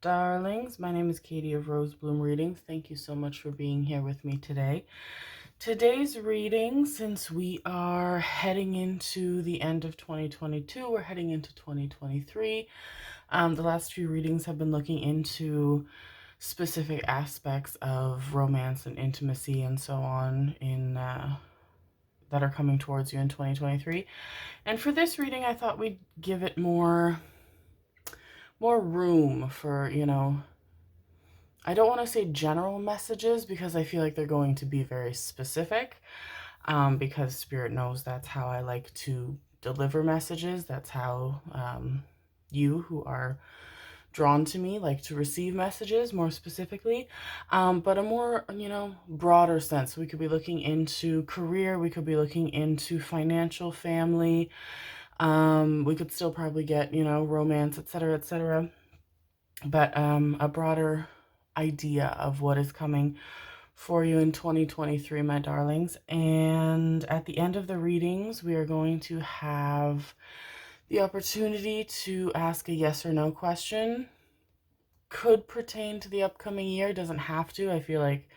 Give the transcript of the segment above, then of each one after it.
darlings. My name is Katie of Rosebloom Readings. Thank you so much for being here with me today. Today's reading, since we are heading into the end of 2022, we're heading into 2023. The last few readings have been looking into specific aspects of romance and intimacy and so on that are coming towards you in 2023. And for this reading, I thought we'd give it more room for, I don't want to say general messages because I feel like they're going to be very specific, because Spirit knows that's how I like to deliver messages. That's how you who are drawn to me like to receive messages more specifically, but a more, broader sense. We could be looking into career, we could be looking into financial, family, we could still probably get, romance, etc., etc., but a broader idea of what is coming for you in 2023, my darlings. And at the end of the readings, we are going to have the opportunity to ask a yes or no question. Could pertain to the upcoming year, doesn't have to. I feel like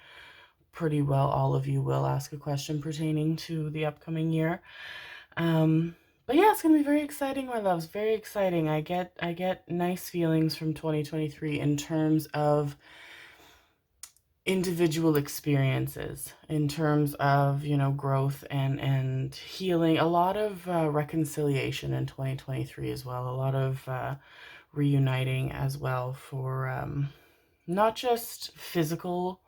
pretty well all of you will ask a question pertaining to the upcoming year. But yeah, it's gonna be very exciting, my loves. Very exciting. I get nice feelings from 2023 in terms of individual experiences, in terms of, growth and healing. A lot of reconciliation in 2023 as well. A lot of reuniting as well for not just physical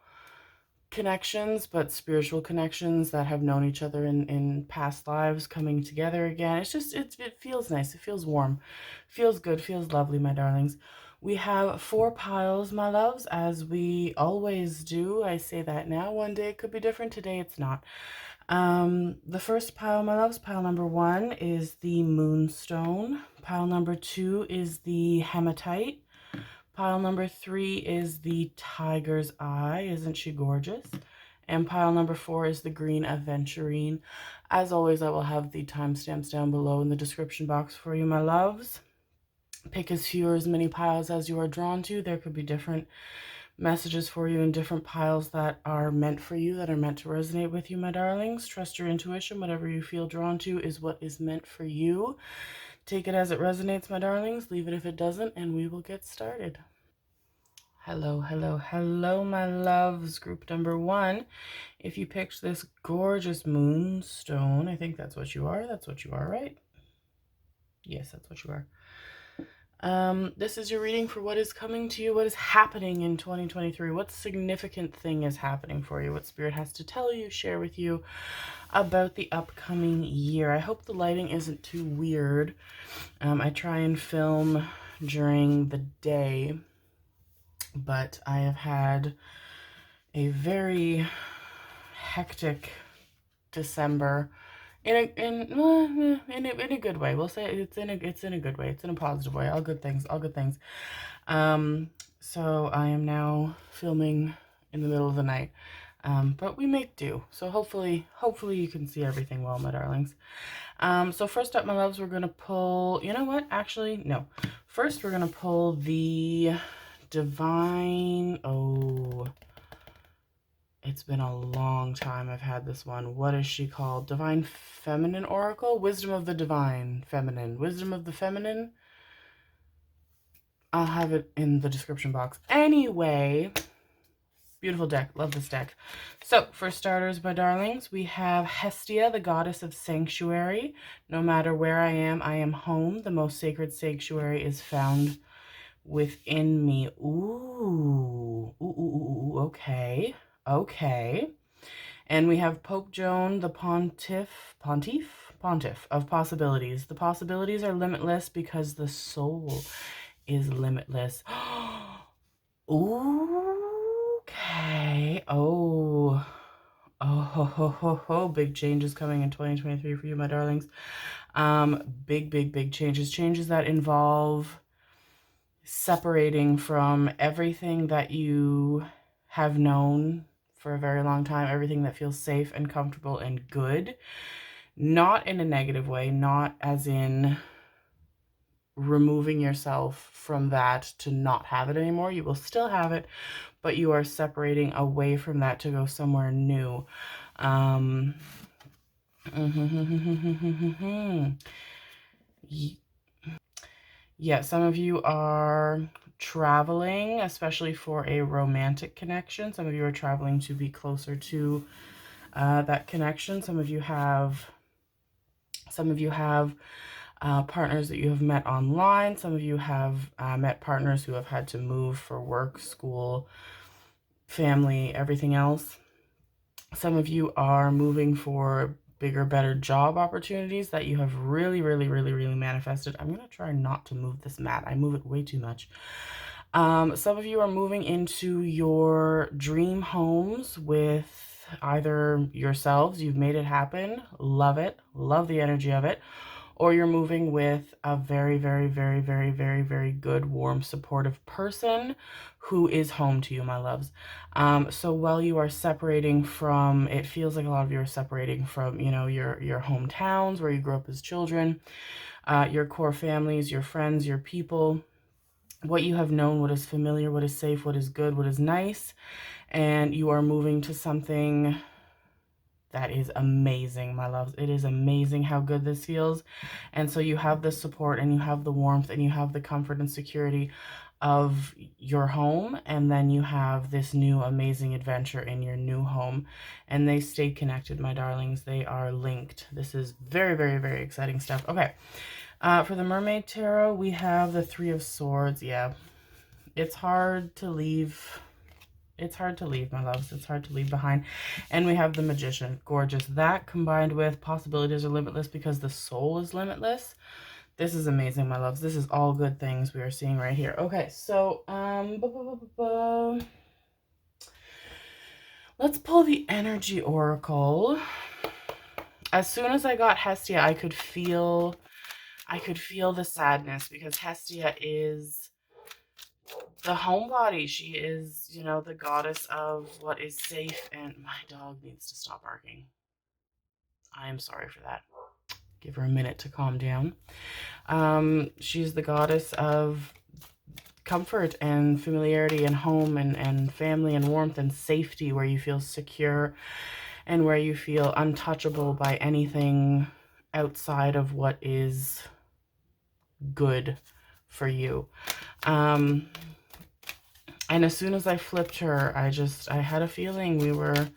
connections, but spiritual connections that have known each other in past lives coming together again. It's just, it feels nice. It feels warm, feels good, feels lovely, my darlings. We have 4 piles, my loves, as we always do. I say that now. One day it could be different. Today it's not. The first pile, my loves, pile number 1 is the Moonstone. Pile number 2 is the Hematite. Pile number 3 is the Tiger's Eye. Isn't she gorgeous? And pile number 4 is the green Aventurine. As always, I will have the timestamps down below in the description box for you, my loves. Pick as few or as many piles as you are drawn to. There could be different messages for you in different piles that are meant for you, that are meant to resonate with you, my darlings. Trust your intuition. Whatever you feel drawn to is what is meant for you. Take it as it resonates, my darlings. Leave it if it doesn't, and we will get started. Hello, hello, hello, my loves. Group number 1. If you picked this gorgeous Moonstone, I think that's what you are. That's what you are, right? Yes, that's what you are. This is your reading for what is coming to you, what is happening in 2023, what significant thing is happening for you, what Spirit has to tell you, share with you about the upcoming year. I hope the lighting isn't too weird. I try and film during the day, but I have had a very hectic December in a good way. We'll say it's in a good way. It's in a positive way. All good things. All good things. So I am now filming in the middle of the night. But we make do. So hopefully you can see everything well, my darlings. So first up, my loves, we're gonna pull. You know what? Actually, no. First, we're gonna pull the Divine. Oh. It's been a long time I've had this one. What is she called? Divine Feminine Oracle? Wisdom of the Divine Feminine. Wisdom of the Feminine? I'll have it in the description box. Anyway, beautiful deck. Love this deck. So, for starters, my darlings, we have Hestia, the goddess of sanctuary. No matter where I am home. The most sacred sanctuary is found within me. Ooh, okay. Okay. And we have Pope Joan, the pontiff of possibilities. The possibilities are limitless because the soul is limitless. Okay. Oh, big changes coming in 2023 for you, my darlings. Big changes. Changes that involve separating from everything that you have known for a very long time, everything that feels safe and comfortable and good, not in a negative way, not as in removing yourself from that to not have it anymore. You will still have it, but you are separating away from that to go somewhere new. Um, yeah, some of you are traveling, especially for a romantic connection. Some of you are traveling to be closer to that connection. Some of you have partners that you have met online. Some of you have met partners who have had to move for work, school, family, everything else. Some of you are moving for bigger, better job opportunities that you have really, really, really, really manifested. I'm going to try not to move this mat. I move it way too much. Some of you are moving into your dream homes with either yourselves. You've made it happen. Love it. Love the energy of it. Or you're moving with a very, very, very, very, very, very good, warm, supportive person who is home to you, my loves. So while you are separating from, it feels like a lot of you are separating from, you know, your hometowns where you grew up as children, your core families, your friends, your people, what you have known, what is familiar, what is safe, what is good, what is nice, and you are moving to something that is amazing, my loves. It is amazing how good this feels. And so you have the support and you have the warmth and you have the comfort and security of your home. And then you have this new amazing adventure in your new home. And they stay connected, my darlings. They are linked. This is very, very, very exciting stuff. Okay. For the Mermaid Tarot, we have the Three of Swords. Yeah. It's hard to leave. It's hard to leave, my loves. It's hard to leave behind. And we have the Magician. Gorgeous. That combined with possibilities are limitless because the soul is limitless. This is amazing, my loves. This is all good things we are seeing right here. Okay, so let's pull the Energy Oracle. As soon as I got Hestia, I could feel the sadness because Hestia is the homebody. She is, you know, the goddess of what is safe, and my dog needs to stop barking. I am sorry for that. Give her a minute to calm down. She's the goddess of comfort and familiarity and home and family and warmth and safety, where you feel secure and where you feel untouchable by anything outside of what is good for you. And as soon as I flipped her, I had a feeling we were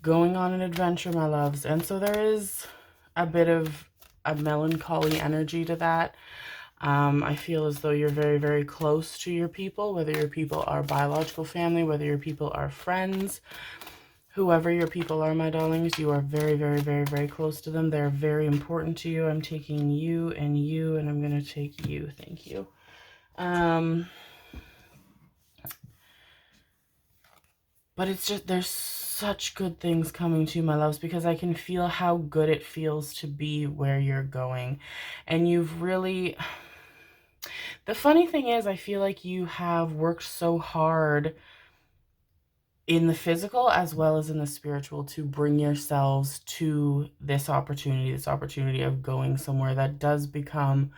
going on an adventure, my loves. And so there is a bit of a melancholy energy to that. I feel as though you're very, very close to your people, whether your people are biological family, whether your people are friends, whoever your people are, my darlings, you are very, very, very, very close to them. They're very important to you. I'm taking you, and I'm going to take you. Thank you. But it's just, there's such good things coming to you, my loves, because I can feel how good it feels to be where you're going. And you've really, the funny thing is, I feel like you have worked so hard in the physical as well as in the spiritual to bring yourselves to this opportunity of going somewhere that does become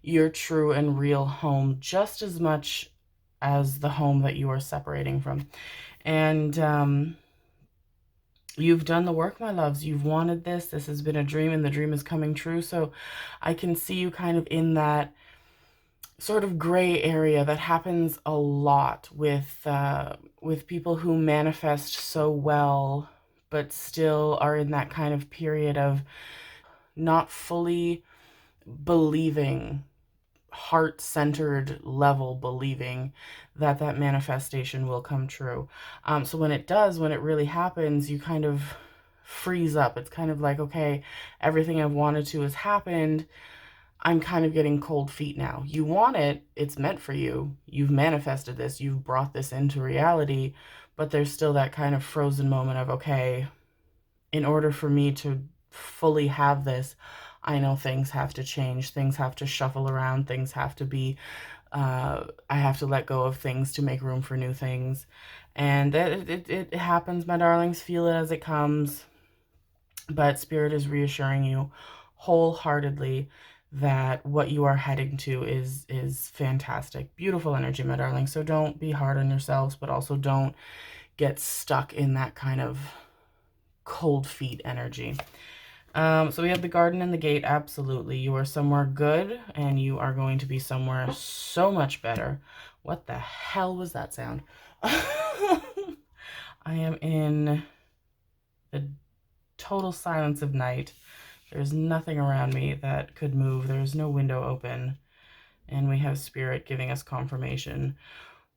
your true and real home, just as much as the home that you are separating from. And you've done the work, my loves. You've wanted this. This has been a dream, and the dream is coming true. So I can see you kind of in that sort of gray area that happens a lot with people who manifest so well, but still are in that kind of period of not fully believing, heart-centered level believing that that manifestation will come true. So when it does, when it really happens, you kind of freeze up. It's kind of like, okay, everything I've wanted to has happened. I'm kind of getting cold feet now. You want it. It's meant for you. You've manifested this. You've brought this into reality. But there's still that kind of frozen moment of, okay, in order for me to fully have this, I know things have to change. Things have to shuffle around. Things have to be, I have to let go of things to make room for new things. And it happens, my darlings. Feel it as it comes. But Spirit is reassuring you wholeheartedly that what you are heading to is fantastic. Beautiful energy, my darling. So don't be hard on yourselves, but also don't get stuck in that kind of cold feet energy. So we have the garden and the gate. Absolutely. You are somewhere good and you are going to be somewhere so much better. What the hell was that sound? I am in the total silence of night. There's nothing around me that could move. There's no window open. And we have Spirit giving us confirmation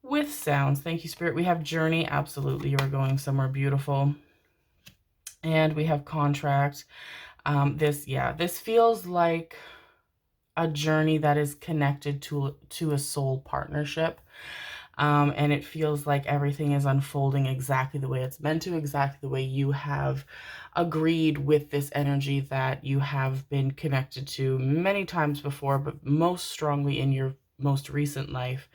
with sounds. Thank you, Spirit. We have Journey. Absolutely. You are going somewhere beautiful. And we have Contract. This feels like a journey that is connected to a soul partnership. And it feels like everything is unfolding exactly the way it's meant to, exactly the way you have agreed with this energy that you have been connected to many times before, but most strongly in your most recent life.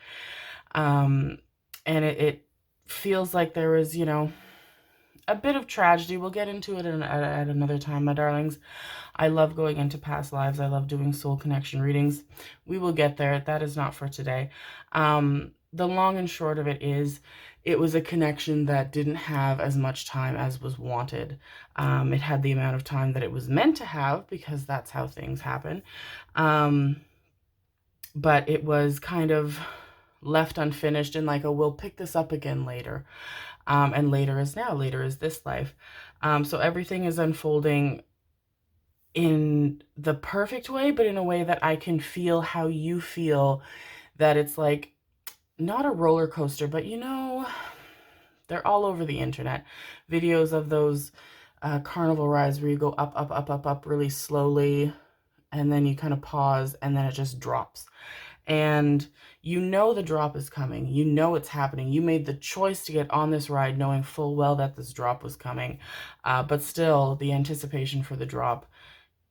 And it feels like there is, you know, a bit of tragedy. We'll get into it at another time, my darlings. I love going into past lives. I love doing soul connection readings. We will get there. That is not for today. The long and short of it is, it was a connection that didn't have as much time as was wanted. It had the amount of time that it was meant to have, because that's how things happen. But it was kind of left unfinished and like, oh, we'll pick this up again later. And later is now. Later is this life. So everything is unfolding in the perfect way, but in a way that I can feel how you feel, that it's like not a roller coaster, but you know, they're all over the internet. Videos of those carnival rides where you go up, up, up, up, up really slowly, and then you kind of pause, and then it just drops. And you know the drop is coming. You know it's happening. You made the choice to get on this ride knowing full well that this drop was coming. But still, the anticipation for the drop,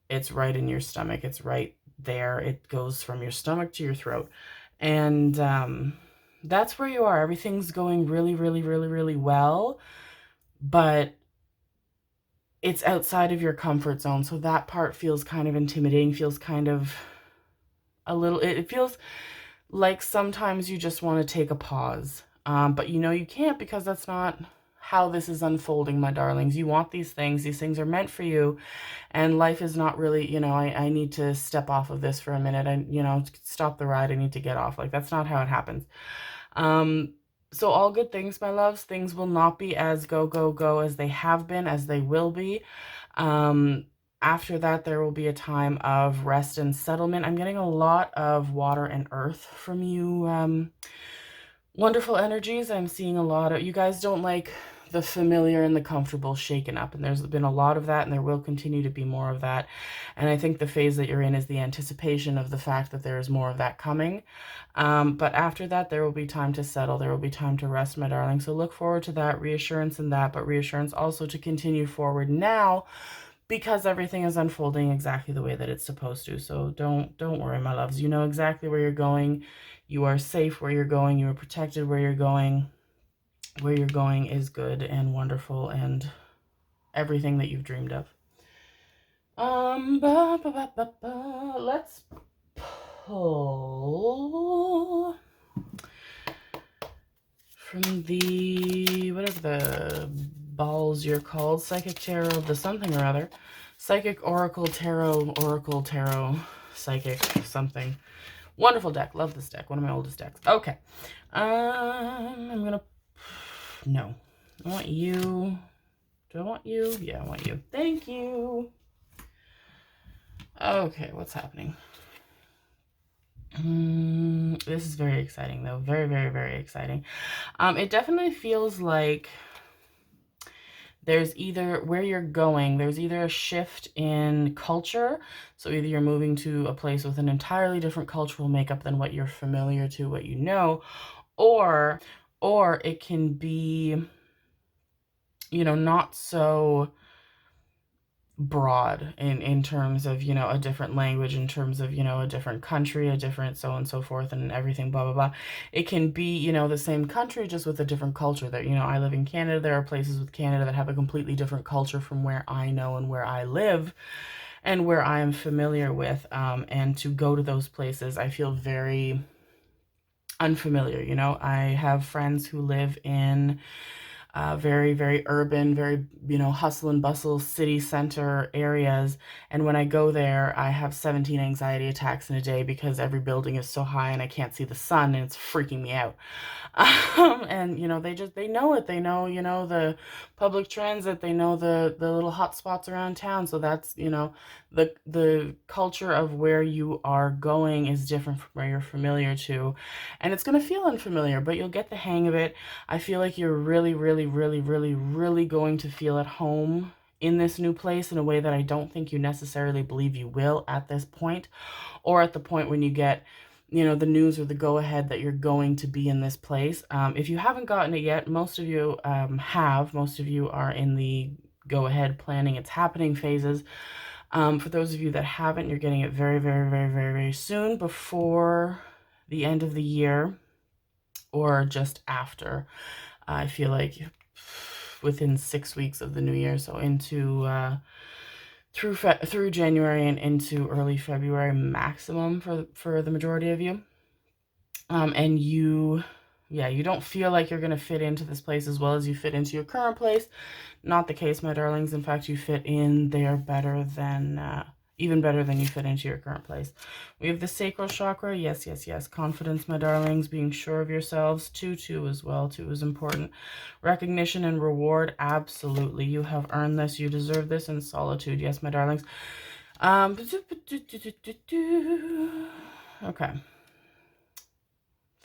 it's right in your stomach. It's right there. It goes from your stomach to your throat. And that's where you are. Everything's going really, really, really, really well. But it's outside of your comfort zone. So that part feels kind of intimidating, feels kind of a little, it feels like sometimes you just want to take a pause. But you know you can't, because that's not how this is unfolding, my darlings. You want these things are meant for you, and life is not really, you know, I need to step off of this for a minute, you know, stop the ride, I need to get off. Like, that's not how it happens. So all good things, my loves. Things will not be as go, go, go as they have been, as they will be. After that, there will be a time of rest and settlement. I'm getting a lot of water and earth from you, wonderful energies. I'm seeing a lot of, you guys don't like the familiar and the comfortable shaken up, and there's been a lot of that, and there will continue to be more of that. And I think the phase that you're in is the anticipation of the fact that there is more of that coming. But after that, there will be time to settle. There will be time to rest, my darling. So look forward to that, reassurance in that, but reassurance also to continue forward now, because everything is unfolding exactly the way that it's supposed to. So don't worry, my loves. You know exactly where you're going. You are safe where you're going. You are protected where you're going. Where you're going is good and wonderful and everything that you've dreamed of. Let's pull from the, whatever the balls you're called, Psychic Tarot, the something or other. Psychic Oracle Tarot, Psychic something. Wonderful deck. Love this deck. One of my oldest decks. Okay. I'm gonna, no. I want you. Do I want you? Yeah, I want you. Thank you. Okay, what's happening? This is very exciting, though. Very, very, very exciting. It definitely feels like there's either, where you're going, there's either a shift in culture. So either you're moving to a place with an entirely different cultural makeup than what you're familiar to, what you know, or it can be, you know, not so broad in terms of, you know, a different language, in terms of, you know, a different country, a different so on and so forth and everything, blah, blah, blah. It can be, you know, the same country, just with a different culture. That, you know, I live in Canada. There are places with Canada that have a completely different culture from where I know and where I live. and where I am familiar with. And to go to those places, I feel very unfamiliar. You know, I have friends who live in very, very urban, very, you know, hustle and bustle city center areas. And when I go there, I have 17 anxiety attacks in a day because every building is so high and I can't see the sun and it's freaking me out. And you know, they know it. They know, you know, the public transit, they know the little hot spots around town. So that's, you know, the culture of where you are going is different from where you're familiar to. And it's going to feel unfamiliar, but you'll get the hang of it. I feel like you're really, really, really, really, really going to feel at home in this new place in a way that I don't think you necessarily believe you will at this point, or at the point when you get, you know, the news or the go ahead that you're going to be in this place. If you haven't gotten it yet, most of you have. Most of you are in the go ahead planning it's happening phases. For those of you that haven't, you're getting it very, very, very, very, very soon, before the end of the year or just after. I feel like within 6 weeks of the new year, so into through January and into early February maximum for the majority of you. And you don't feel like you're going to fit into this place as well as you fit into your current place. Not the case, my darlings. In fact, you fit in there better than, even better than you fit into your current place. We have the sacral chakra. Yes, yes, yes. Confidence, my darlings. Being sure of yourselves. 2 as well. 2 is important. Recognition and reward. Absolutely. You have earned this. You deserve this. And solitude. Yes, my darlings. Okay.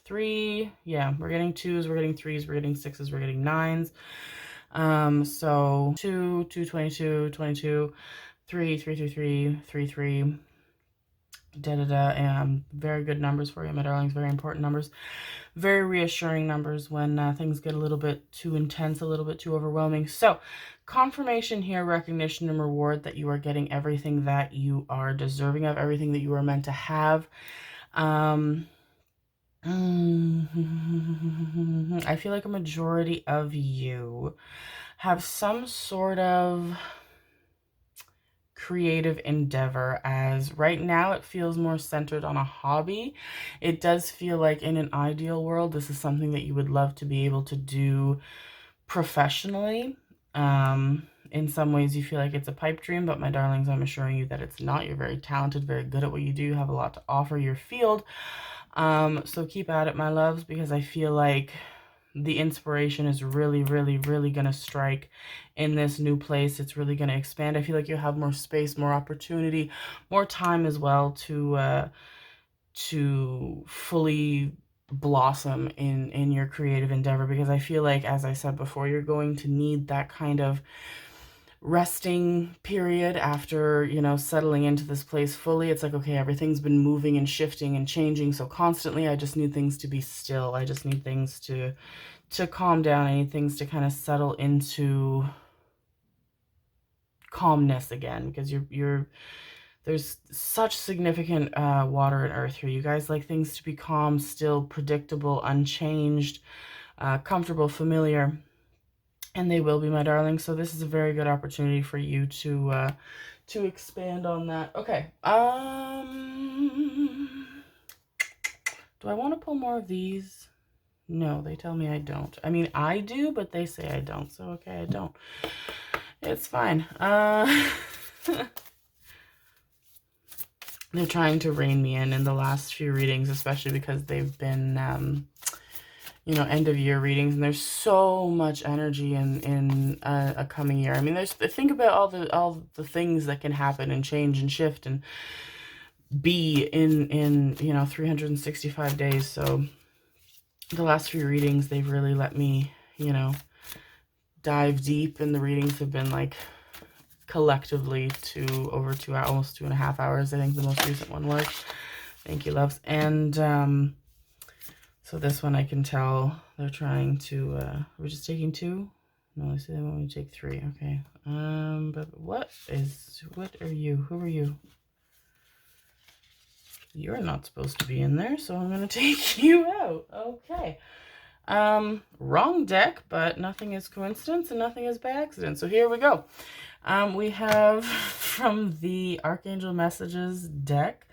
3, yeah, we're getting 2s, we're getting 3s, we're getting 6s, we're getting 9s. So 2, 2, 22, 22, 3, 3, 3, 3, 3, 3, very good numbers for you, my darlings. Very important numbers, very reassuring numbers when things get a little bit too intense, a little bit too overwhelming. So confirmation here, recognition and reward that you are getting everything that you are deserving of, everything that you are meant to have. I feel like a majority of you have some sort of creative endeavor, as right now it feels more centered on a hobby. It does feel like in an ideal world, this is something that you would love to be able to do professionally. In some ways you feel like it's a pipe dream, but my darlings, I'm assuring you that it's not. You're very talented, very good at what you do. You have a lot to offer your field. So keep at it, my loves, because I feel like the inspiration is really, really, really going to strike in this new place. It's really going to expand. I feel like you'll have more space, more opportunity, more time as well to fully blossom in your creative endeavor, because I feel like, as I said before, you're going to need that kind of resting period after, you know, settling into this place fully. It's like, okay, everything's been moving and shifting and changing so constantly. I just need things to be still. I just need things to calm down. I need things to kind of settle into calmness again, because there's such significant water and earth here. You guys like things to be calm, still, predictable, unchanged, comfortable, familiar. And they will be, my darling. So this is a very good opportunity for you to expand on that. Okay. Do I want to pull more of these? No, they tell me I don't. I mean, I do, but they say I don't. So, okay, I don't. It's fine. They're trying to rein me in the last few readings, especially because they've been, you know, end of year readings, and there's so much energy in a coming year. I mean, think about all the things that can happen and change and shift and be in you know, 365 days. So the last few readings, they've really let me, you know, dive deep, and the readings have been like collectively over 2 hours, almost 2.5 hours. I think the most recent one was. Thank you, loves. And so this one, I can tell they're trying to, we're just taking 2? No, they say they want me to take 3. Okay. But what are you? Who are you? You're not supposed to be in there, so I'm going to take you out. Okay. Wrong deck, but nothing is coincidence and nothing is by accident. So here we go. We have from the Archangel Messages deck.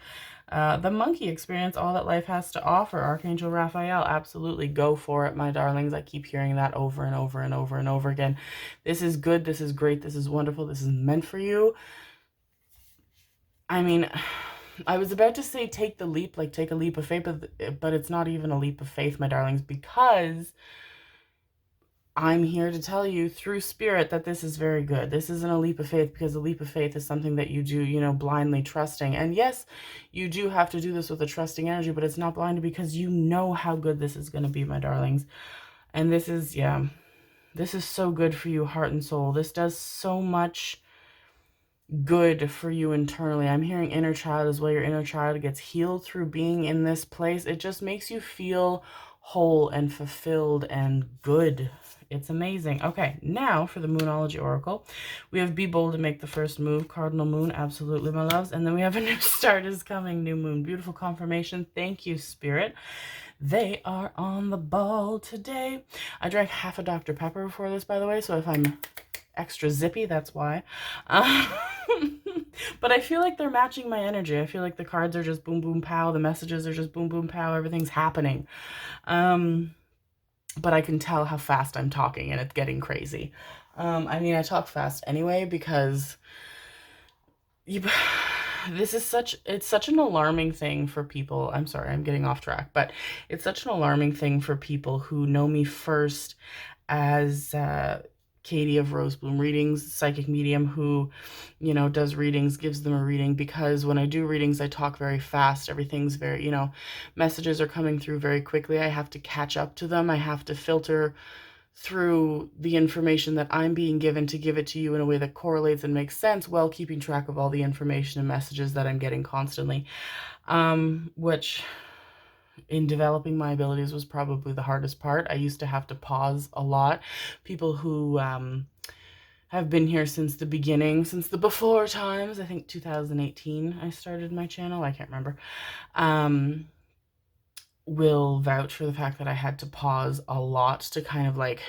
The monkey experience, all that life has to offer. Archangel Raphael, absolutely go for it, my darlings. I keep hearing that over and over and over and over again. This is good. This is great. This is wonderful. This is meant for you. I mean, I was about to say take the leap, like take a leap of faith, but it's not even a leap of faith, my darlings, because I'm here to tell you through spirit that this is very good. This isn't a leap of faith, because a leap of faith is something that you do, you know, blindly trusting. And yes, you do have to do this with a trusting energy, but it's not blinded, because you know how good this is going to be, my darlings. And this is, yeah, this is so good for you, heart and soul. This does so much good for you internally. I'm hearing inner child as well. Your inner child gets healed through being in this place. It just makes you feel whole and fulfilled and good. It's amazing. Okay, now for the Moonology Oracle. We have Be Bold and Make the First Move, Cardinal Moon, absolutely, my loves. And then we have a new start is coming, new moon. Beautiful confirmation. Thank you, Spirit. They are on the ball today. I drank half a Dr. Pepper before this, by the way, so if I'm extra zippy, that's why. But I feel like they're matching my energy. I feel like the cards are just boom, boom, pow. The messages are just boom, boom, pow. Everything's happening. But I can tell how fast I'm talking, and it's getting crazy. I mean, I talk fast anyway, because it's such an alarming thing for people. I'm sorry, I'm getting off track, but it's such an alarming thing for people who know me first as Katie of Rosebloom Readings, psychic medium who, you know, does readings, gives them a reading, because when I do readings, I talk very fast. Everything's very, you know, messages are coming through very quickly. I have to catch up to them. I have to filter through the information that I'm being given to give it to you in a way that correlates and makes sense, while keeping track of all the information and messages that I'm getting constantly, which in developing my abilities was probably the hardest part. I used to have to pause a lot. People who have been here since the beginning, since the before times, I think 2018 I started my channel, I can't remember, will vouch for the fact that I had to pause a lot to kind of like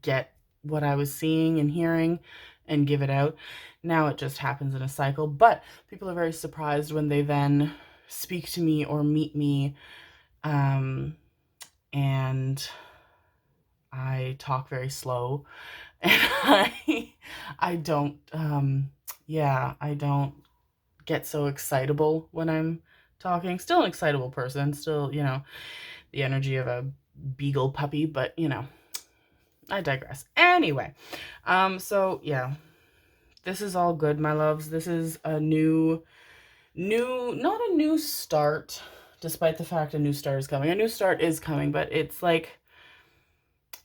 get what I was seeing and hearing and give it out. Now it just happens in a cycle, but people are very surprised when they then speak to me or meet me, and I talk very slow, and I don't, I don't get so excitable when I'm talking. Still an excitable person, still, you know, the energy of a beagle puppy, but, you know, I digress. Anyway, so yeah, this is all good, my loves. This is a not a new start, despite the fact a new start is coming. A new start is coming, but it's like,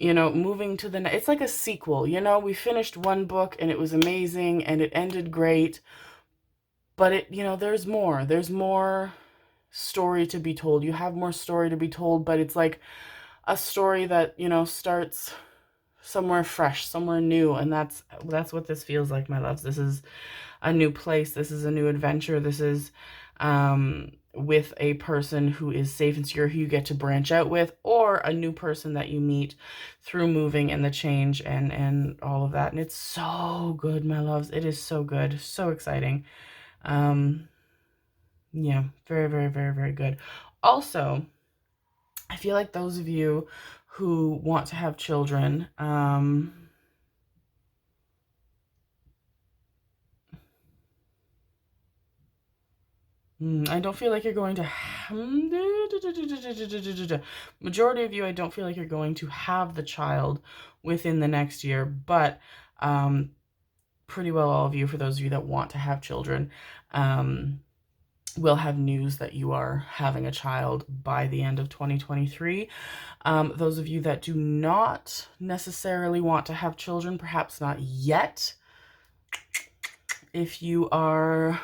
you know, moving to the it's like a sequel. You know, we finished one book and it was amazing and it ended great, but it, you know, there's more story to be told. You have more story to be told, but it's like a story that, you know, starts somewhere fresh, somewhere new, and that's what this feels like, my loves. This is a new place. This is a new adventure. This is with a person who is safe and secure, who you get to branch out with, or a new person that you meet through moving and the change and all of that. And it's so good, my loves. It is so good, so exciting. Yeah, very, very, very, very good. Also, I feel like those of you who want to have children, I don't feel like you're going to majority of you, I don't feel like you're going to have the child within the next year, but pretty well all of you, for those of you that want to have children, will have news that you are having a child by the end of 2023. Those of you that do not necessarily want to have children, perhaps not yet, if you are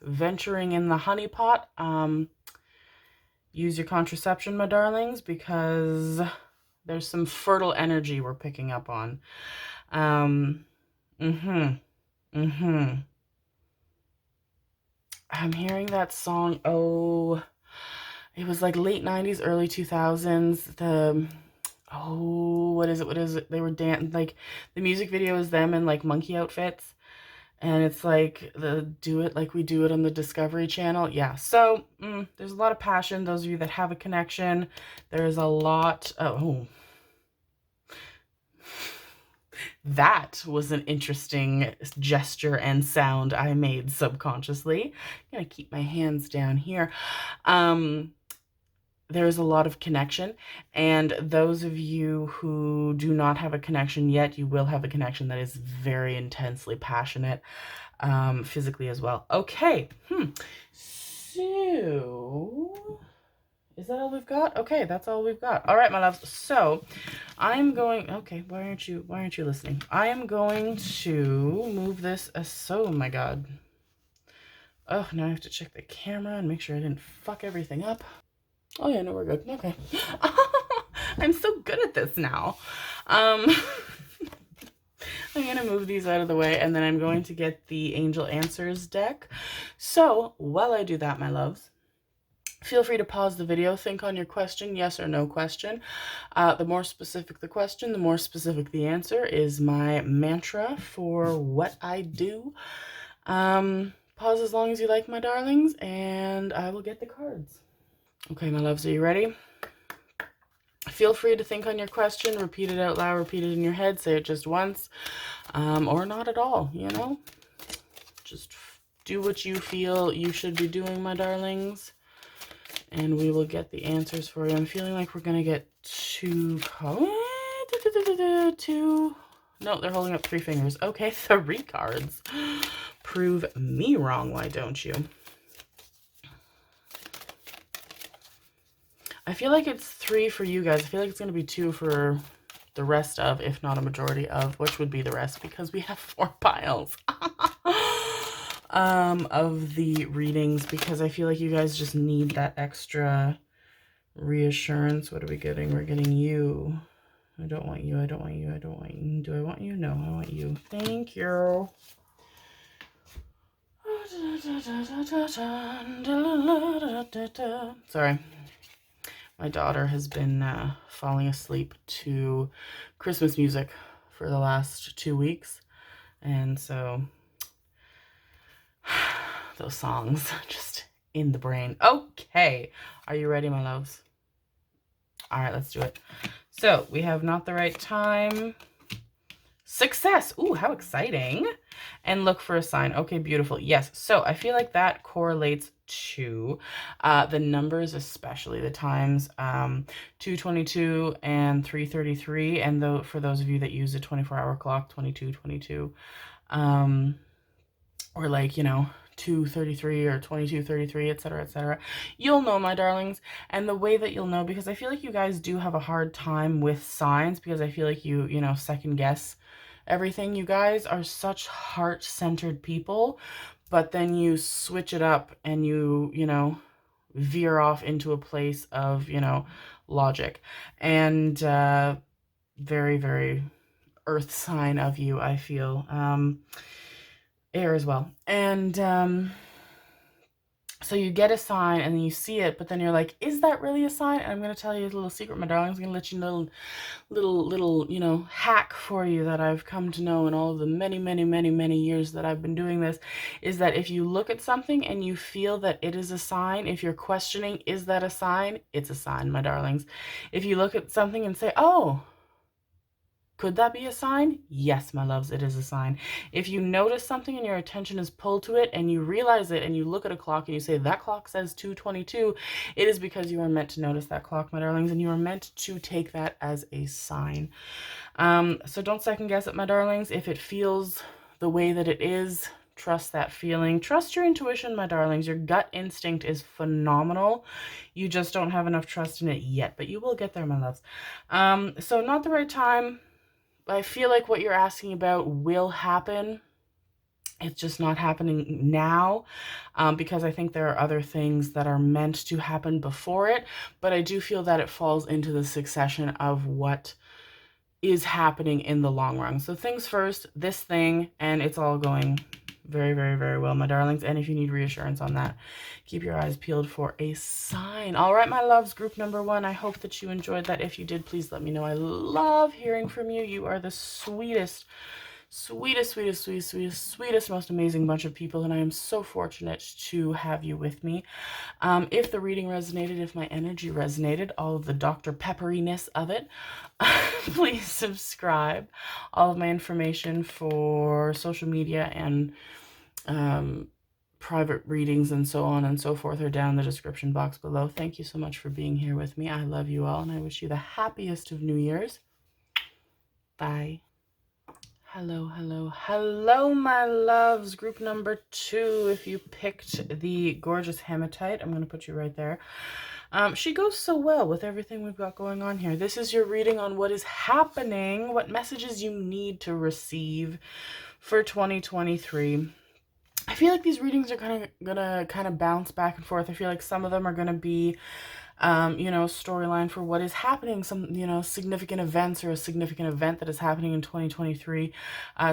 venturing in the honeypot, use your contraception, my darlings, because there's some fertile energy we're picking up on. I'm hearing that song, oh, it was like late 90s, early 2000s, what is it, they were dancing, like, the music video is them in, like, monkey outfits, And it's like do it like we do it on the Discovery Channel. Yeah. So there's a lot of passion. Those of you that have a connection, there's a lot. Oh, that was an interesting gesture and sound I made subconsciously. I'm gonna keep my hands down here. There's a lot of connection, and those of you who do not have a connection yet, you will have a connection that is very intensely passionate, physically as well. Okay. So is that all we've got? Okay, that's all we've got. All right, my loves. So I'm going, okay, why aren't you listening? I am going to move this oh my God. Oh, now I have to check the camera and make sure I didn't fuck everything up. Oh yeah, no, we're good. Okay. I'm so good at this now. I'm going to move these out of the way, and then I'm going to get the Angel Answers deck. So while I do that, my loves, feel free to pause the video, think on your question, yes or no question. The more specific the question, the more specific the answer is my mantra for what I do. Pause as long as you like, my darlings, and I will get the cards. Okay, my loves, are you ready? Feel free to think on your question, repeat it out loud, repeat it in your head, say it just once, or not at all, you know? Just do what you feel you should be doing, my darlings, and we will get the answers for you. I'm feeling like we're going to get two, no, they're holding up 3 fingers. Okay, 3 cards. Prove me wrong, why don't you? I feel like it's 3 for you guys. I feel like it's going to be 2 for the rest of, if not a majority of, which would be the rest, because we have 4 piles of the readings, because I feel like you guys just need that extra reassurance. What are we getting? We're getting you. I don't want you. I don't want you. I don't want you. Do I want you? No, I want you. Thank you. Sorry. My daughter has been falling asleep to Christmas music for the last 2 weeks. And so those songs just in the brain. Okay. Are you ready, my loves? All right, let's do it. So we have not the right time. Success. Ooh, how exciting. And look for a sign. Okay, beautiful. Yes. So I feel like that correlates to the numbers, especially the times 222 and 333. And though for those of you that use a 24-hour clock, 2222, or like, you know, 233 or 2233, etc., you'll know, my darlings. And the way that you'll know, because I feel like you guys do have a hard time with signs, because I feel like you know, second guess everything. You guys are such heart-centered people, but then you switch it up and you know, veer off into a place of, you know, logic. And very, very earth sign of you, I feel. Air as well. And so you get a sign and then you see it, but then you're like, is that really a sign? And I'm going to tell you a little secret, my darlings. I'm going to let you know little, you know, hack for you that I've come to know in all of the many years that I've been doing this, is that if you look at something and you feel that it is a sign, if you're questioning, is that a sign? It's a sign, my darlings. If you look at something and say, oh, could that be a sign? Yes, my loves, it is a sign. If you notice something and your attention is pulled to it and you realize it and you look at a clock and you say, that clock says 222, it is because you are meant to notice that clock, my darlings, and you are meant to take that as a sign. So don't second guess it, my darlings. If it feels the way that it is, trust that feeling. Trust your intuition, my darlings. Your gut instinct is phenomenal. You just don't have enough trust in it yet, but you will get there, my loves. So not the right time. I feel like what you're asking about will happen. It's just not happening now, because I think there are other things that are meant to happen before it. But I do feel that it falls into the succession of what is happening in the long run. So things first, this thing, and it's all going very well, my darlings. And if you need reassurance on that, keep your eyes peeled for a sign. All right, my loves, group number 1, I hope that you enjoyed that. If you did, please let me know. I love hearing from you. You are the sweetest sweetest, sweetest, sweetest, sweetest, sweetest, most amazing bunch of people, and I am so fortunate to have you with me. If the reading resonated, if my energy resonated, all of the Dr. Pepperiness of it, please subscribe. All of my information for social media and private readings and so on and so forth are down in the description box below. Thank you so much for being here with me. I love you all, and I wish you the happiest of New Year's. Bye. Hello, hello, hello, my loves. Group number 2. If you picked the gorgeous Hematite, I'm going to put you right there. She goes so well with everything we've got going on here. This is your reading on what is happening, what messages you need to receive for 2023. I feel like these readings are gonna kind of bounce back and forth. I feel like some of them are gonna be storyline for what is happening, some, significant events or a significant event that is happening in 2023.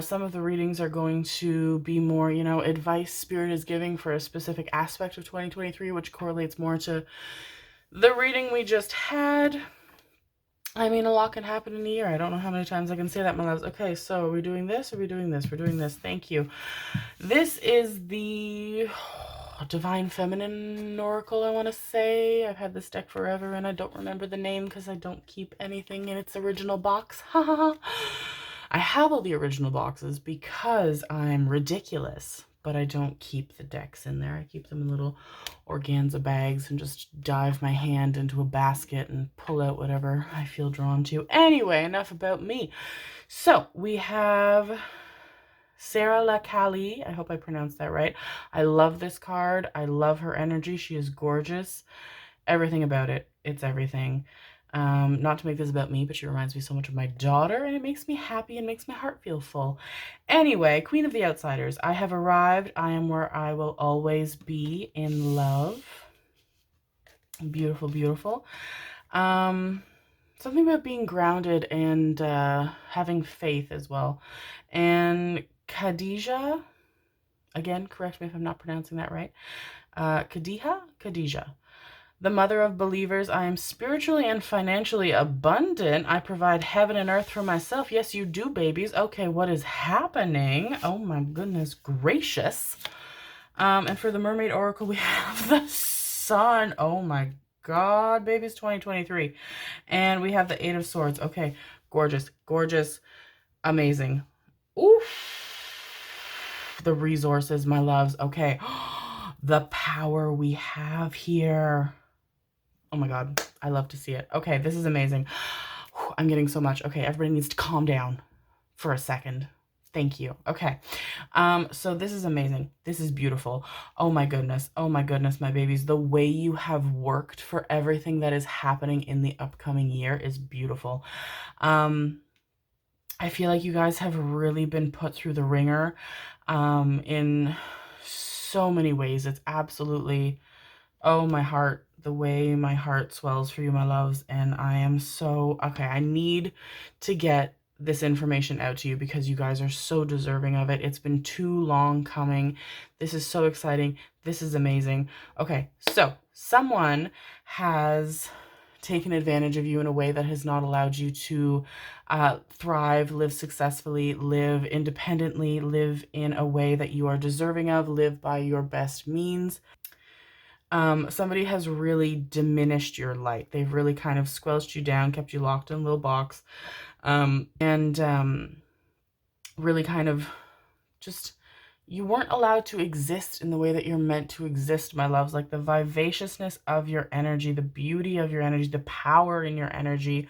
Some of the readings are going to be more, advice Spirit is giving for a specific aspect of 2023, which correlates more to the reading we just had. I mean, a lot can happen in a year. I don't know how many times I can say that, my loves. Okay, so are we doing this? Are we doing this? We're doing this. Thank you. This is the Divine Feminine Oracle, I want to say. I've had this deck forever, and I don't remember the name because I don't keep anything in its original box. I have all the original boxes because I'm ridiculous, but I don't keep the decks in there. I keep them in little organza bags and just dive my hand into a basket and pull out whatever I feel drawn to. Anyway, enough about me. So we have Sarah LaCali. I hope I pronounced that right. I love this card. I love her energy. She is gorgeous. Everything about it. It's everything. Not to make this about me, but she reminds me so much of my daughter, and it makes me happy and makes my heart feel full. Anyway, Queen of the Outsiders. I have arrived. I am where I will always be, in love. Beautiful, beautiful. Something about being grounded and having faith as well. And Khadija, again, correct me if I'm not pronouncing that right. Khadija. The mother of believers, I am spiritually and financially abundant. I provide heaven and earth for myself. Yes, you do, babies. Okay, what is happening? Oh my goodness gracious. And for the Mermaid Oracle, we have the Sun. Oh my God, babies, 2023. And we have the Eight of Swords. Okay, gorgeous, gorgeous, amazing. Oof. The resources, my loves. Okay, the power we have here. Oh my God, I love to see it. Okay, this is amazing. I'm getting so much. Okay, everybody needs to calm down for a second. Thank you. Okay, so this is amazing. This is beautiful. Oh my goodness. Oh my goodness, my babies. The way you have worked for everything that is happening in the upcoming year is beautiful. I feel like you guys have really been put through the ringer in so many ways. It's absolutely, oh, my heart, the way my heart swells for you, my loves. And I am so, okay, I need to get this information out to you because you guys are so deserving of it. It's been too long coming. This is so exciting. This is amazing. Okay, so someone has taken advantage of you in a way that has not allowed you to thrive, live successfully, live independently, live in a way that you are deserving of, live by your best means. Somebody has really diminished your light. They've really kind of squelched you down, kept you locked in a little box, and really kind of just, you weren't allowed to exist in the way that you're meant to exist, my loves. Like the vivaciousness of your energy, the beauty of your energy, the power in your energy,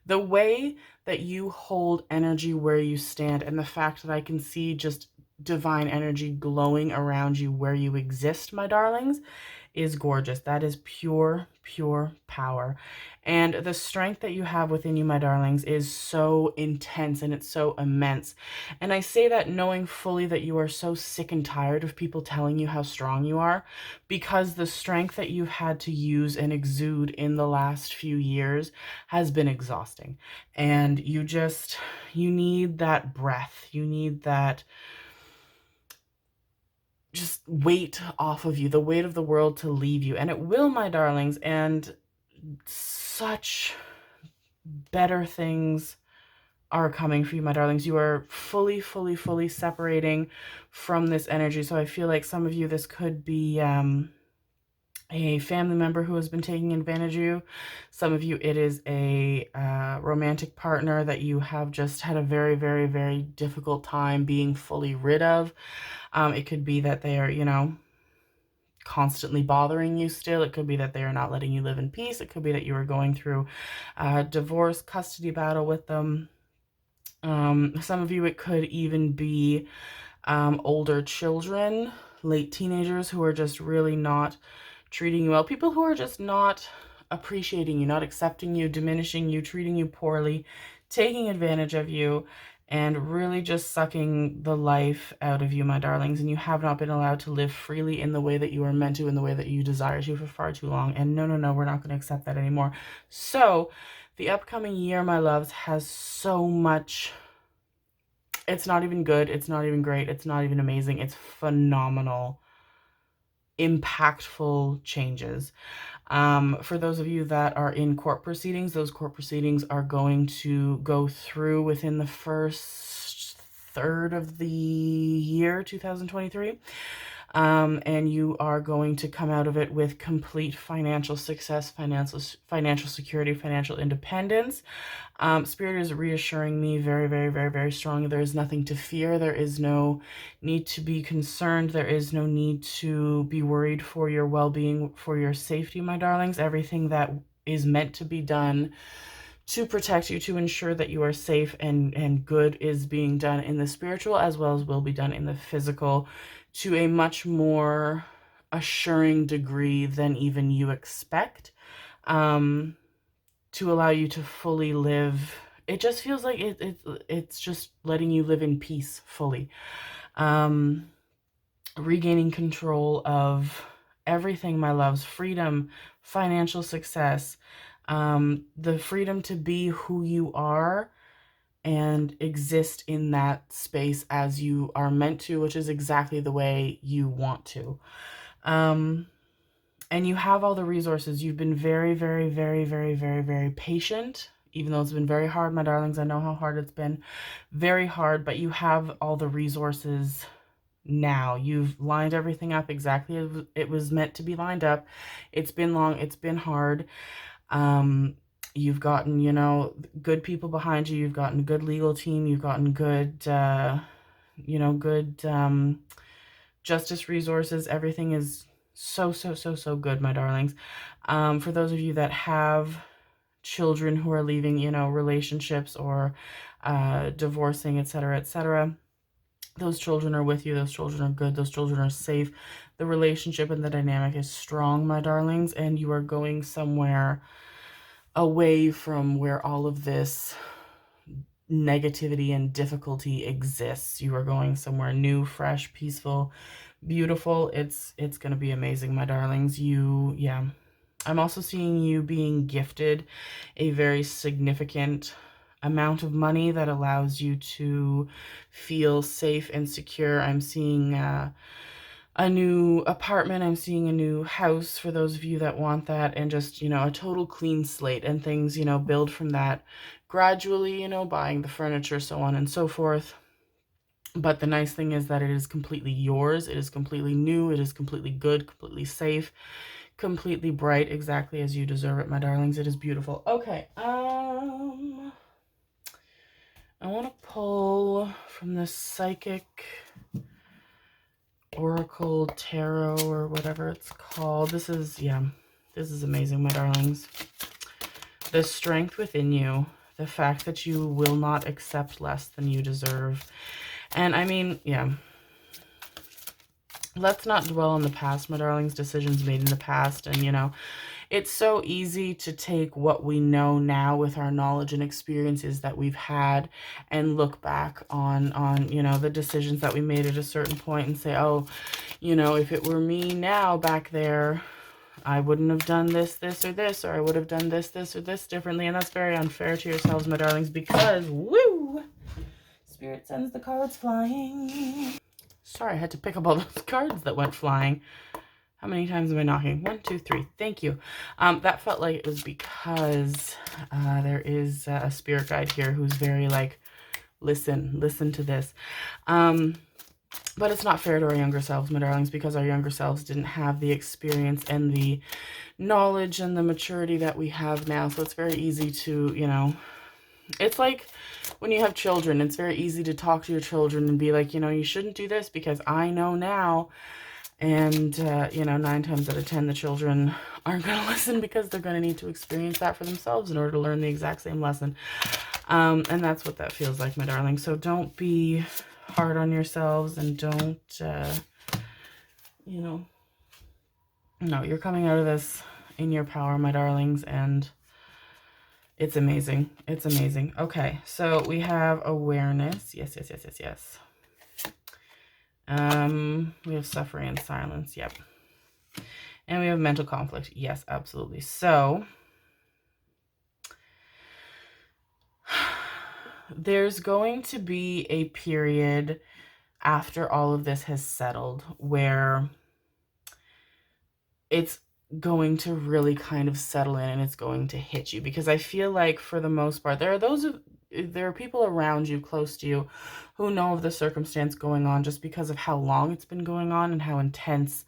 the way that you hold energy where you stand, and the fact that I can see just divine energy glowing around you where you exist, my darlings, is gorgeous. That is pure, pure power. And the strength that you have within you, my darlings, is so intense and it's so immense. And I say that knowing fully that you are so sick and tired of people telling you how strong you are, because the strength that you've had to use and exude in the last few years has been exhausting. And you need that breath. You need that just weight off of you, the weight of the world to leave you. And it will, my darlings, and such better things are coming for you, my darlings. You are fully, fully, fully separating from this energy. So I feel like some of you, this could be a family member who has been taking advantage of you. Some of you, it is a romantic partner that you have just had a very, very, very difficult time being fully rid of. It could be that they are, you know, constantly bothering you still. It could be that they are not letting you live in peace. It could be that you are going through a divorce, custody battle with them. Some of you, it could even be older children, late teenagers who are just really not treating you well. People who are just not appreciating you, not accepting you, diminishing you, treating you poorly, taking advantage of you, and really just sucking the life out of you, my darlings. And you have not been allowed to live freely in the way that you are meant to, in the way that you desire to for far too long. And no, no, no, we're not going to accept that anymore. So the upcoming year, my loves, has so much. It's not even good. It's not even great. It's not even amazing. It's phenomenal, impactful changes. For those of you that are in court proceedings, those court proceedings are going to go through within the first third of the year, 2023. And you are going to come out of it with complete financial success, financial security, financial independence. Spirit is reassuring me very, very, very, very strongly. There is nothing to fear. There is no need to be concerned. There is no need to be worried for your well-being, for your safety, my darlings. Everything that is meant to be done to protect you, to ensure that you are safe and good is being done in the spiritual as well as will be done in the physical to a much more assuring degree than even you expect, to allow you to fully live. It just feels like it's just letting you live in peace fully. Regaining control of everything, my loves, freedom, financial success, the freedom to be who you are and exist in that space as you are meant to, which is exactly the way you want to. And you have all the resources. You've been very, very, very, very, very, very patient, even though it's been very hard, my darlings. I know how hard it's been. Very hard, but you have all the resources now. You've lined everything up exactly as it was meant to be lined up. It's been long. It's been hard. You've gotten, you know, good people behind you. You've gotten a good legal team. You've gotten good, you know, good justice resources. Everything is so, so, so, so good, my darlings. For those of you that have children who are leaving, you know, relationships or divorcing, etc., etc., those children are with you. Those children are good. Those children are safe. The relationship and the dynamic is strong, my darlings, and you are going somewhere away from where all of this negativity and difficulty exists. You are going somewhere new, fresh, peaceful, beautiful. It's going to be amazing, my darlings. Yeah. I'm also seeing you being gifted a very significant amount of money that allows you to feel safe and secure. I'm seeing a new apartment. I'm seeing a new house for those of you that want that, and just, you know, a total clean slate and things, you know, build from that gradually, you know, buying the furniture, so on and so forth. But the nice thing is that it is completely yours. It is completely new. It is completely good, completely safe, completely bright, exactly as you deserve it, my darlings. It is beautiful. Okay, I want to pull from the Psychic Oracle Tarot or whatever it's called. This is amazing, my darlings. The strength within you, the fact that you will not accept less than you deserve. And I mean, yeah, let's not dwell on the past, my darlings, decisions made in the past. And, you know, it's so easy to take what we know now with our knowledge and experiences that we've had and look back on, you know, the decisions that we made at a certain point and say, oh, you know, if it were me now back there, I wouldn't have done this, this, or this, or I would have done this, this, or this differently. And that's very unfair to yourselves, my darlings, because, woo, Spirit sends the cards flying. Sorry, I had to pick up all those cards that went flying. How many times am I knocking? 1, 2, 3. Thank you. That felt like it was because there is a spirit guide here who's very like, Listen to this. But it's not fair to our younger selves, my darlings, because our younger selves didn't have the experience and the knowledge and the maturity that we have now. So it's very easy to, it's like when you have children, it's very easy to talk to your children and be like, you shouldn't do this because I know now. And, 9 times out of 10, the children aren't going to listen because they're going to need to experience that for themselves in order to learn the exact same lesson. And that's what that feels like, my darling. So don't be hard on yourselves and don't, no, you're coming out of this in your power, my darlings, and it's amazing. It's amazing. Okay, so we have awareness. Yes. We have suffering and silence. Yep. And we have mental conflict. Yes, absolutely. So there's going to be a period after all of this has settled where it's going to really kind of settle in and it's going to hit you, because I feel like for the most part there are people around you, close to you, who know of the circumstance going on just because of how long it's been going on and how intense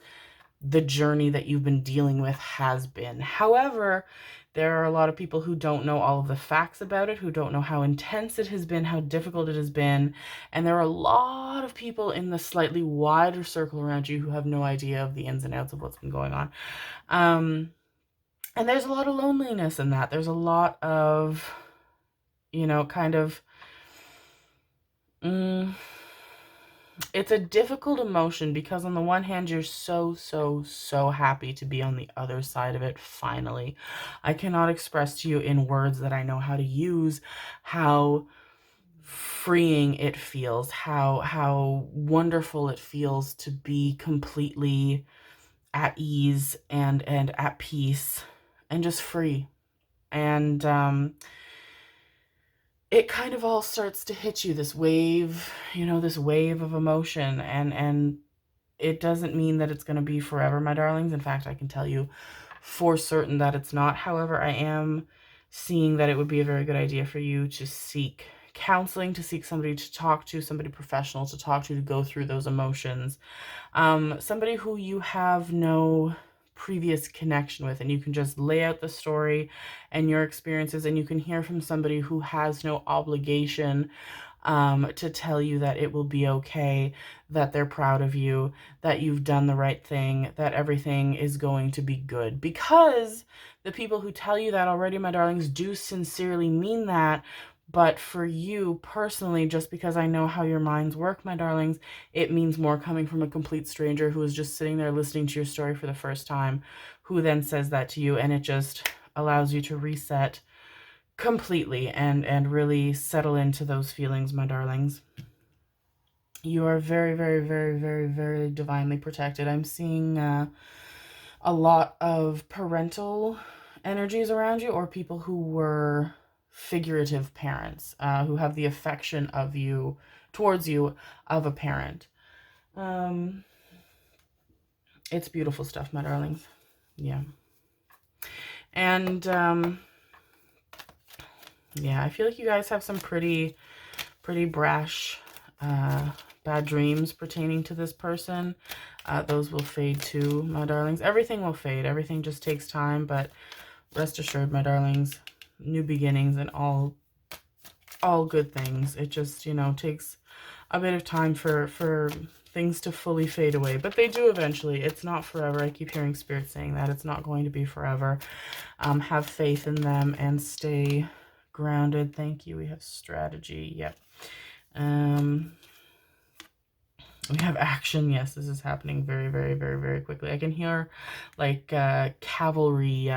the journey that you've been dealing with has been. However, there are a lot of people who don't know all of the facts about it, who don't know how intense it has been, how difficult it has been. And there are a lot of people in the slightly wider circle around you who have no idea of the ins and outs of what's been going on. And there's a lot of loneliness in that. There's a lot of, kind of, it's a difficult emotion because on the one hand, you're so happy to be on the other side of it, finally. I cannot express to you in words that I know how to use how freeing it feels, how wonderful it feels to be completely at ease and at peace and just free. And it kind of all starts to hit you, this wave, this wave of emotion. And it doesn't mean that it's going to be forever, my darlings. In fact, I can tell you for certain that it's not. However, I am seeing that it would be a very good idea for you to seek counseling, to seek somebody to talk to, somebody professional to talk to go through those emotions. Somebody who you have no previous connection with, and you can just lay out the story and your experiences, and you can hear from somebody who has no obligation to tell you that it will be okay, that they're proud of you, that you've done the right thing, that everything is going to be good. Because the people who tell you that already, my darlings, do sincerely mean that. But for you personally, just because I know how your minds work, my darlings, it means more coming from a complete stranger who is just sitting there listening to your story for the first time, who then says that to you, and it just allows you to reset completely and really settle into those feelings, my darlings. You are very divinely protected. I'm seeing a lot of parental energies around you, or people who were figurative parents, who have the affection of you, towards you, of a parent. It's beautiful stuff, my darlings. Yeah. And yeah, I feel like you guys have some pretty brash bad dreams pertaining to this person. Those will fade too, my darlings. Everything will fade. Everything just takes time, but rest assured, my darlings, new beginnings and all good things. It just, takes a bit of time for things to fully fade away, but they do eventually. It's not forever. I keep hearing Spirit saying that. It's not going to be forever. Have faith in them and stay grounded. Thank you. We have strategy. Yep. We have action. Yes, this is happening very quickly. I can hear like cavalry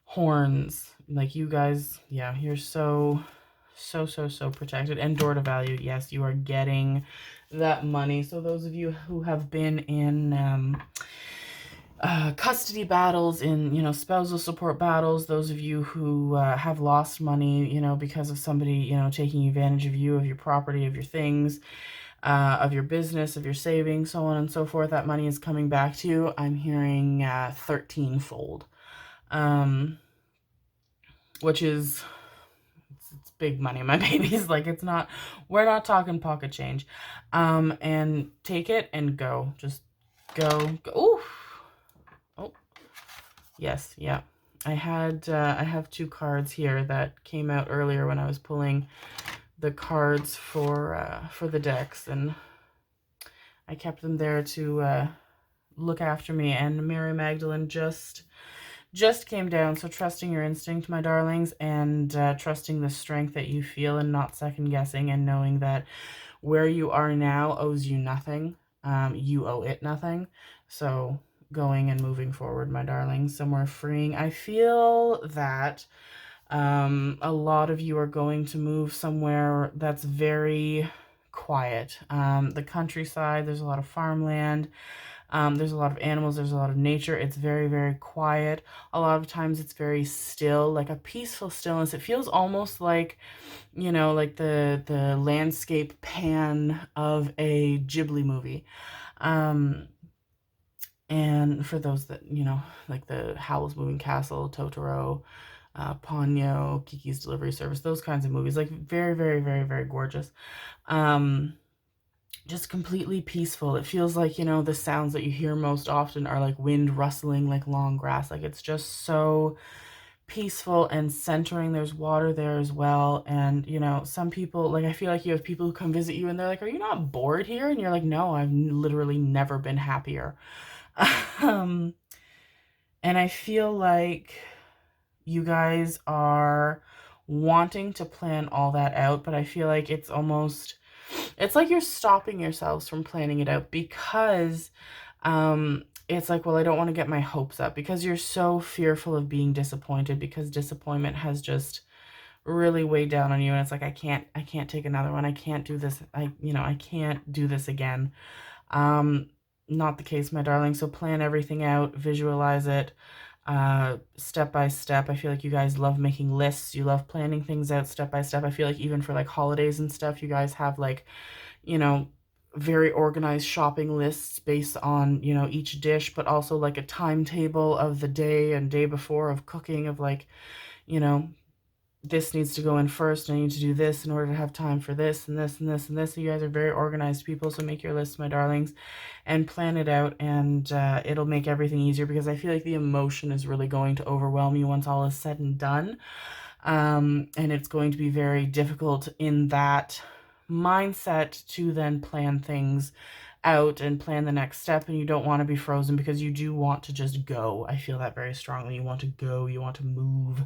horns. Like you guys, yeah, you're so protected. And door to value. Yes, you are getting that money. So those of you who have been in custody battles, in spousal support battles, those of you who have lost money because of somebody taking advantage of you, of your property, of your things, of your business, of your savings, so on and so forth, that money is coming back to you. I'm hearing 13-fold, which is, it's big money, my babies. Like, it's not, we're not talking pocket change. And take it and go. Just go. Ooh. Oh, yes. Yeah. I have two cards here that came out earlier when I was pulling the cards for the decks, and I kept them there to look after me. And Mary Magdalene just came down. So trusting your instinct, my darlings, and trusting the strength that you feel, and not second guessing, and knowing that where you are now owes you nothing. You owe it nothing. So going and moving forward, my darlings, somewhere freeing. I feel that a lot of you are going to move somewhere that's very quiet. The countryside, there's a lot of farmland. There's a lot of animals, there's a lot of nature. It's very, very quiet. A lot of times it's very still, like a peaceful stillness. It feels almost like, you know, like the landscape pan of a Ghibli movie. And for those that, you know, like the Howl's Moving Castle, Totoro, Ponyo, Kiki's Delivery Service, those kinds of movies, like very, very, very, very gorgeous. Just completely peaceful. It feels like, you know, the sounds that you hear most often are like wind rustling, like long grass. Like, it's just so peaceful and centering. There's water there as well. And, you know, some people, like, I feel like you have people who come visit you and they're like, are you not bored here? And you're like, no, I've literally never been happier. And I feel like you guys are wanting to plan all that out, but I feel like it's almost, it's like you're stopping yourselves from planning it out, because it's like, well, I don't want to get my hopes up, because you're so fearful of being disappointed, because disappointment has just really weighed down on you, and it's like, I can't take another one. I can't do this. I can't do this again. Not the case, my darling. So plan everything out, visualize it, step by step. I feel like you guys love making lists. You love planning things out step by step. I feel like even for like holidays and stuff, you guys have like, you know, very organized shopping lists based on, you know, each dish, but also like a timetable of the day and day before of cooking, of like, you know, this needs to go in first. I need to do this in order to have time for this and this and this and this. So you guys are very organized people. So make your list, my darlings, and plan it out, and it'll make everything easier, because I feel like the emotion is really going to overwhelm you once all is said and done. And it's going to be very difficult in that mindset to then plan things out and plan the next step, and you don't want to be frozen, because you do want to just go. I feel that very strongly. You want to go, you want to move,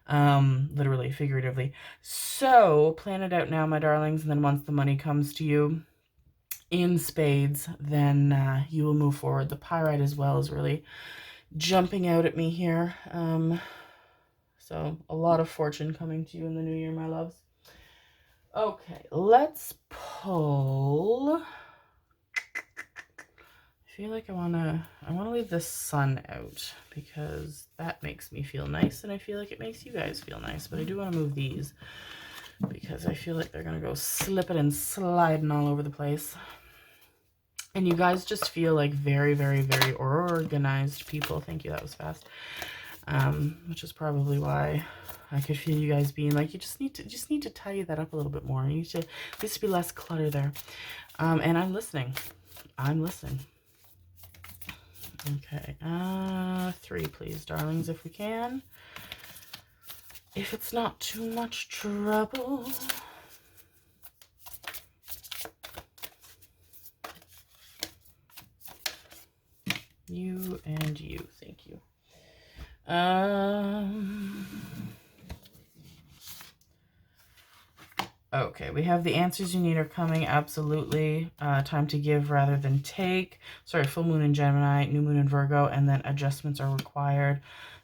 literally, figuratively. So plan it out now, my darlings, and then once the money comes to you in spades, then you will move forward. The pyrite as well is really jumping out at me here. So a lot of fortune coming to you in the new year, my loves. Okay, let's pull. I feel like I wanna leave the sun out, because that makes me feel nice, and I feel like it makes you guys feel nice. But I do want to move these, because I feel like they're gonna go slipping and sliding all over the place. And you guys just feel like very, very, very organized people. Thank you, that was fast. Which is probably why I could feel you guys being like, you just need to tidy that up a little bit more. You need to, there needs to be less clutter there. And I'm listening. Okay, 3, please, darlings, if we can. If it's not too much trouble. You and you, thank you. Okay, we have the answers you need are coming, absolutely. Time to give rather than take. Sorry, full moon in Gemini, new moon in Virgo, and then adjustments are required.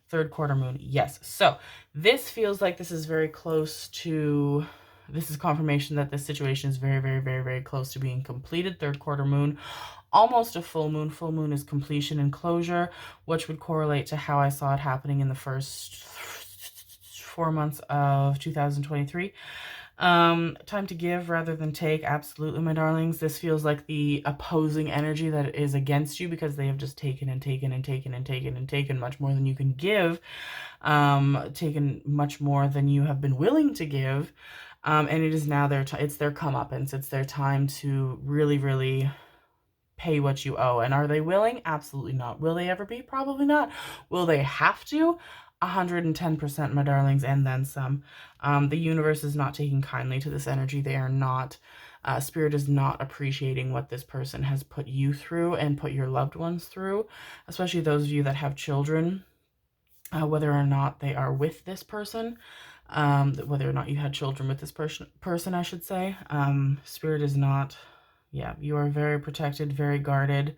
Third quarter moon, yes. So this feels like this is very close to, this is confirmation that this situation is very, very, very, very close to being completed. Third quarter moon, almost a full moon. Full moon is completion and closure, which would correlate to how I saw it happening in the first 4 months of 2023. Time to give rather than take. Absolutely, my darlings. This feels like the opposing energy that is against you, because they have just taken and taken and taken and taken and taken much more than you can give. Taken much more than you have been willing to give. And it is now it's their comeuppance. It's their time to really, really pay what you owe. And are they willing? Absolutely not. Will they ever be? Probably not. Will they have to? 110%, my darlings, and then some. The universe is not taking kindly to this energy. They are not, Spirit is not appreciating what this person has put you through and put your loved ones through, especially those of you that have children, whether or not they are with this person. Whether or not you had children with this person, I should say. Spirit is not, yeah, you are very protected, very guarded.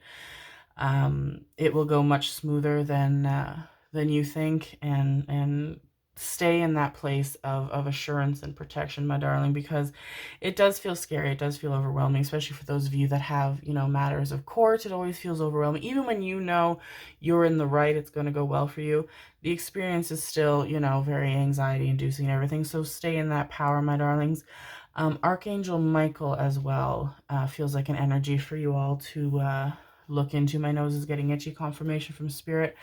It will go much smoother than you think, and stay in that place of assurance and protection, my darling, because it does feel scary. It does feel overwhelming, especially for those of you that have, matters of court. It always feels overwhelming. Even when you know you're in the right, it's going to go well for you. The experience is still, very anxiety inducing and everything. So stay in that power, my darlings. Archangel Michael as well feels like an energy for you all to look into. My nose is getting itchy. Confirmation from Spirit.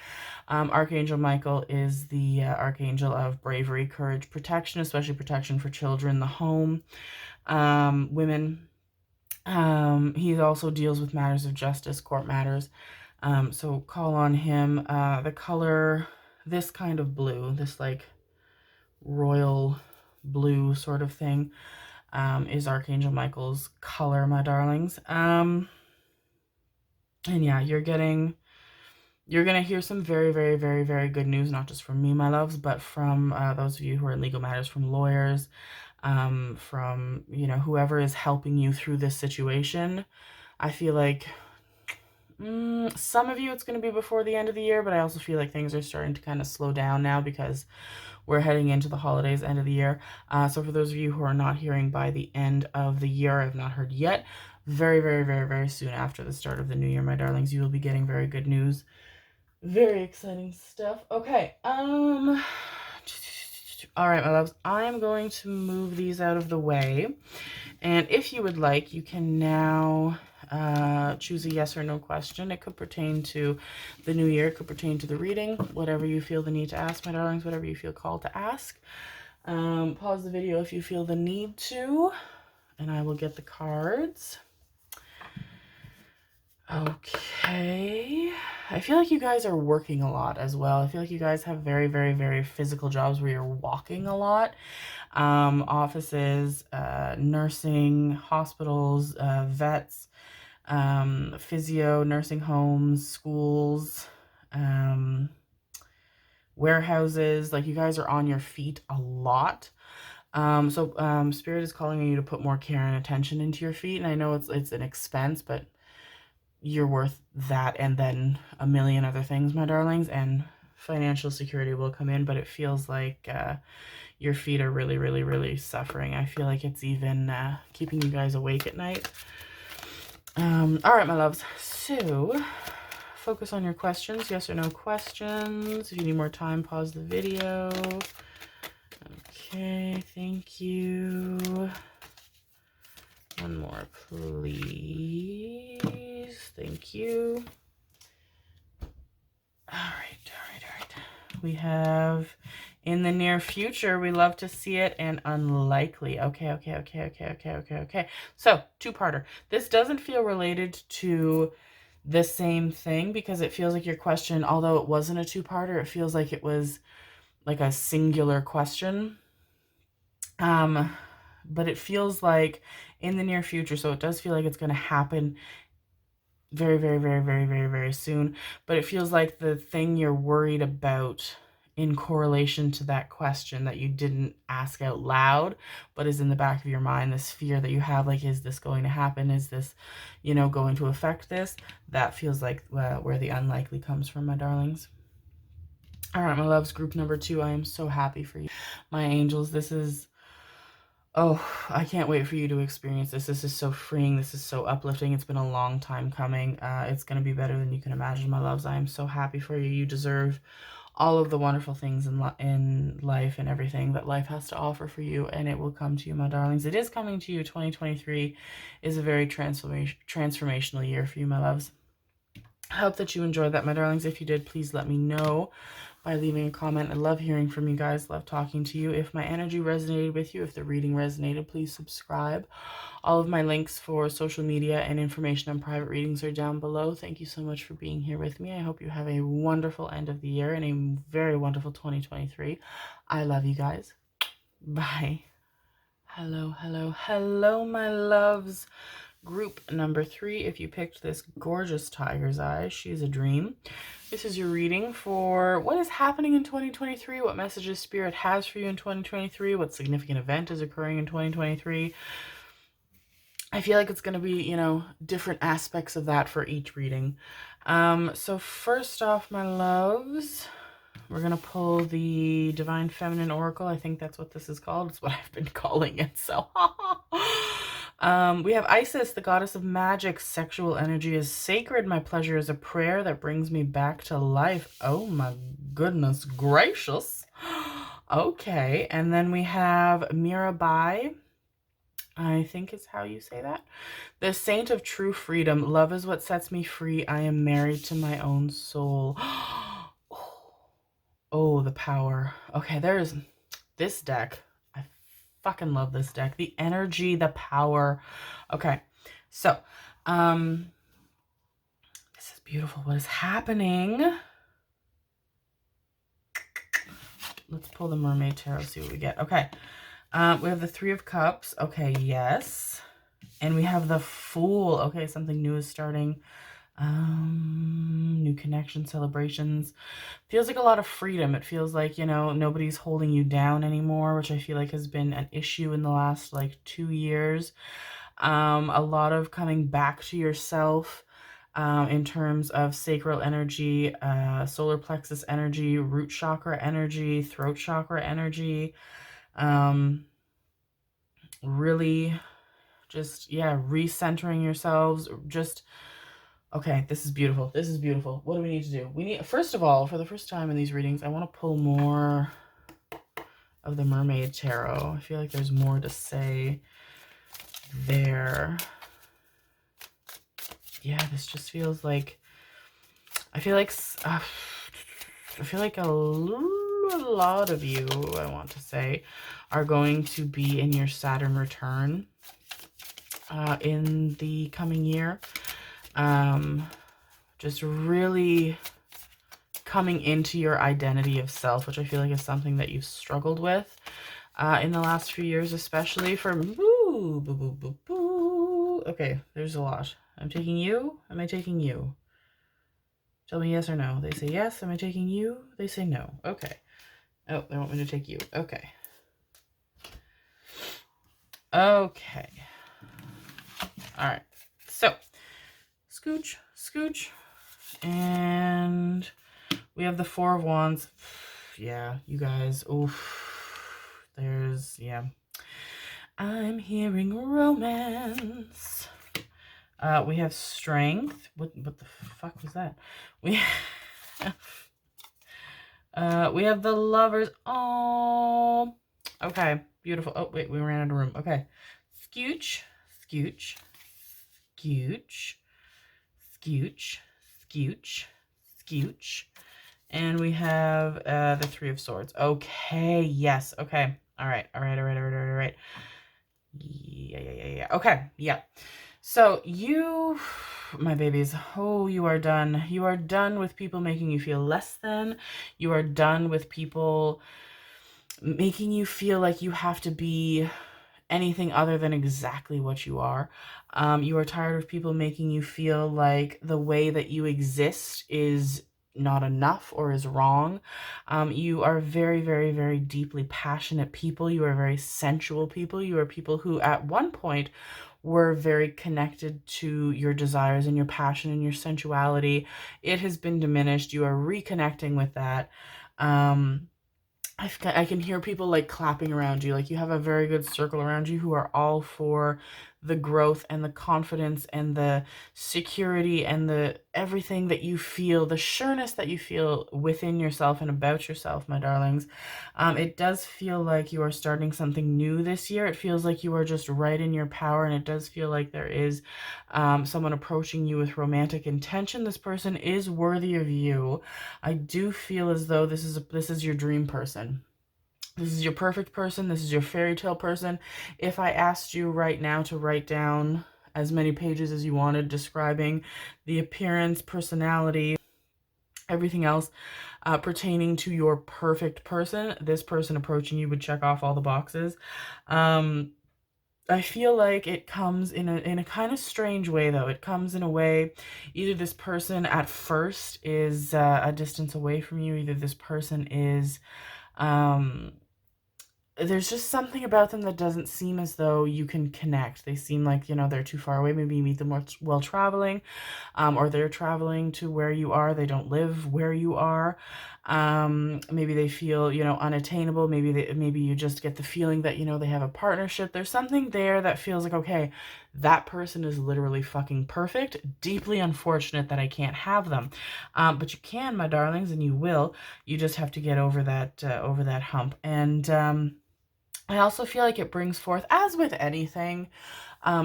Archangel Michael is the archangel of bravery, courage, protection, especially protection for children, the home, women. He also deals with matters of justice, court matters. So call on him. The color, this kind of blue, this like royal blue sort of thing, is Archangel Michael's color, my darlings. And yeah, you're going to hear some very, very, very, very good news, not just from me, my loves, but from those of you who are in legal matters, from lawyers, from, whoever is helping you through this situation. I feel like some of you it's going to be before the end of the year, but I also feel like things are starting to kind of slow down now because we're heading into the holidays, end of the year. So for those of you who are not hearing by the end of the year, I've not heard yet, very, very, very, very soon after the start of the new year, my darlings, you will be getting very good news. Very exciting stuff. Okay. All right, my loves, I'm going to move these out of the way. And if you would like, you can now choose a yes or no question. It could pertain to the new year. It could pertain to the reading. Whatever you feel the need to ask, my darlings. Whatever you feel called to ask. Pause the video if you feel the need to. And I will get the cards. Okay. I feel like you guys are working a lot as well. I feel like you guys have very, very, very physical jobs where you're walking a lot. Offices, nursing, hospitals, vets, physio, nursing homes, schools, warehouses. Like, you guys are on your feet a lot. So Spirit is calling on you to put more care and attention into your feet. And I know it's an expense, but you're worth that and then a million other things, my darlings, and financial security will come in, but it feels like your feet are really, really, really suffering. I feel like it's even keeping you guys awake at night. All right, my loves. So focus on your questions. Yes or no questions. If you need more time, pause the video. Okay, thank you. One more, please. Thank you. All right. We have in the near future, we love to see it, and unlikely. Okay. So, two-parter. This doesn't feel related to the same thing because it feels like your question, although it wasn't a two-parter, it feels like it was like a singular question. But it feels like in the near future, so it does feel like it's going to happen very, very, very, very, very, very soon. But it feels like the thing you're worried about in correlation to that question that you didn't ask out loud, but is in the back of your mind, this fear that you have, like, is this going to happen? Is this, going to affect this? That feels like where the unlikely comes from, my darlings. All right, my loves, group number 2, I am so happy for you. My angels, this is... Oh, I can't wait for you to experience this. This is so freeing. This is so uplifting. It's been a long time coming. It's going to be better than you can imagine, my loves. I am so happy for you. You deserve all of the wonderful things in life and everything that life has to offer for you, and it will come to you, my darlings. It is coming to you. 2023 is a very transformational year for you, my loves. I hope that you enjoyed that, my darlings. If you did, please let me know by leaving a comment. I love hearing from you guys. Love talking to you. If my energy resonated with you, if the reading resonated, please subscribe. All of my links for social media and information on private readings are down below. Thank you so much for being here with me. I hope you have a wonderful end of the year and a very wonderful 2023. I love you guys. Bye. Hello, hello, hello, my loves. Group number 3, if you picked this gorgeous tiger's eye, she's a dream. This is your reading for what is happening in 2023, what messages Spirit has for you in 2023, what significant event is occurring in 2023. I feel like it's going to be, you know, different aspects of that for each reading. So first off, my loves, we're going to pull the Divine Feminine Oracle. I think that's what this is called. It's what I've been calling it. So we have Isis, the goddess of magic. Sexual energy is sacred. My pleasure is a prayer that brings me back to life. Oh my goodness gracious. Okay. And then we have Mirabai. I think is how you say that. The saint of true freedom. Love is what sets me free. I am married to my own soul. Oh, the power. Okay, there's this deck. I fucking love this deck. The energy, the power. Okay, so, this is beautiful. What is happening? Let's pull the Mermaid Tarot, see what we get. Okay, we have the Three of Cups. Okay, yes. And we have the Fool. Okay, something new is starting. New connection, celebrations. Feels like a lot of freedom. It feels like, you know, nobody's holding you down anymore, which I feel like has been an issue in the last like 2 years. A lot of coming back to yourself in terms of sacral energy, solar plexus energy, root chakra energy, throat chakra energy. Really just, yeah, recentering yourselves. Just, okay, this is beautiful. This is beautiful. What do we need to do? We need, first of all, for the first time in these readings, I want to pull more of the Mermaid Tarot. I feel like there's more to say there. Yeah, this just feels like, I feel like a lot of you, I want to say, are going to be in your Saturn return in the coming year. Just really coming into your identity of self, which I feel like is something that you've struggled with in the last few years, especially for boo, boo, boo, boo, boo. Okay, there's a lot. I'm taking you. Am I taking you? Tell me yes or no. They say yes. Am I taking you? They say no. Okay. Oh, they want me to take you. Okay. Okay. All right. So, scooch, scooch. And we have the Four of Wands. Yeah, you guys. Oof. There's, yeah. I'm hearing romance. We have Strength. What the fuck was that? We have the Lovers. Oh, okay, beautiful. Oh wait, we ran out of room. Okay, Scooch, Scooch, Scooch, Scooch, Scooch, Scooch, and we have the Three of Swords. Okay, yes. Okay, all right. Yeah. Okay, yeah. So you, my babies, oh, you are done. You are done with people making you feel less than. You are done with people making you feel like you have to be anything other than exactly what you are. You are tired of people making you feel like the way that you exist is not enough or is wrong. You are very, very, very deeply passionate people. You are very sensual people. You are people who at one point were very connected to your desires and your passion and your sensuality. It has been diminished. You are reconnecting with that. I can hear people like clapping around you. Like you have a very good circle around you who are all for the growth and the confidence and the security and the everything that you feel, the sureness that you feel within yourself and about yourself, my darlings. It does feel like you are starting something new this year. It feels like you are just right in your power, and it does feel like there is someone approaching you with romantic intention. This person is worthy of you. I do feel as though this is your dream person. This is your perfect person. This is your fairy tale person. If I asked you right now to write down as many pages as you wanted describing the appearance, personality, everything else pertaining to your perfect person, this person approaching you would check off all the boxes. I feel like it comes in a kind of strange way, though. It comes in a way, either this person at first is a distance away from you, either this person is um there's just something about them that doesn't seem as though you can connect. They seem like, they're too far away. Maybe you meet them while traveling, or they're traveling to where you are. They don't live where you are. Maybe they feel, unattainable. Maybe you just get the feeling that, they have a partnership. There's something there that feels like, okay, that person is literally fucking perfect. Deeply unfortunate that I can't have them. But you can, my darlings, and you will. You just have to get over that hump. And, I also feel like it brings forth, as with anything,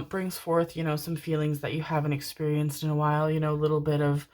brings forth, some feelings that you haven't experienced in a while, a little bit of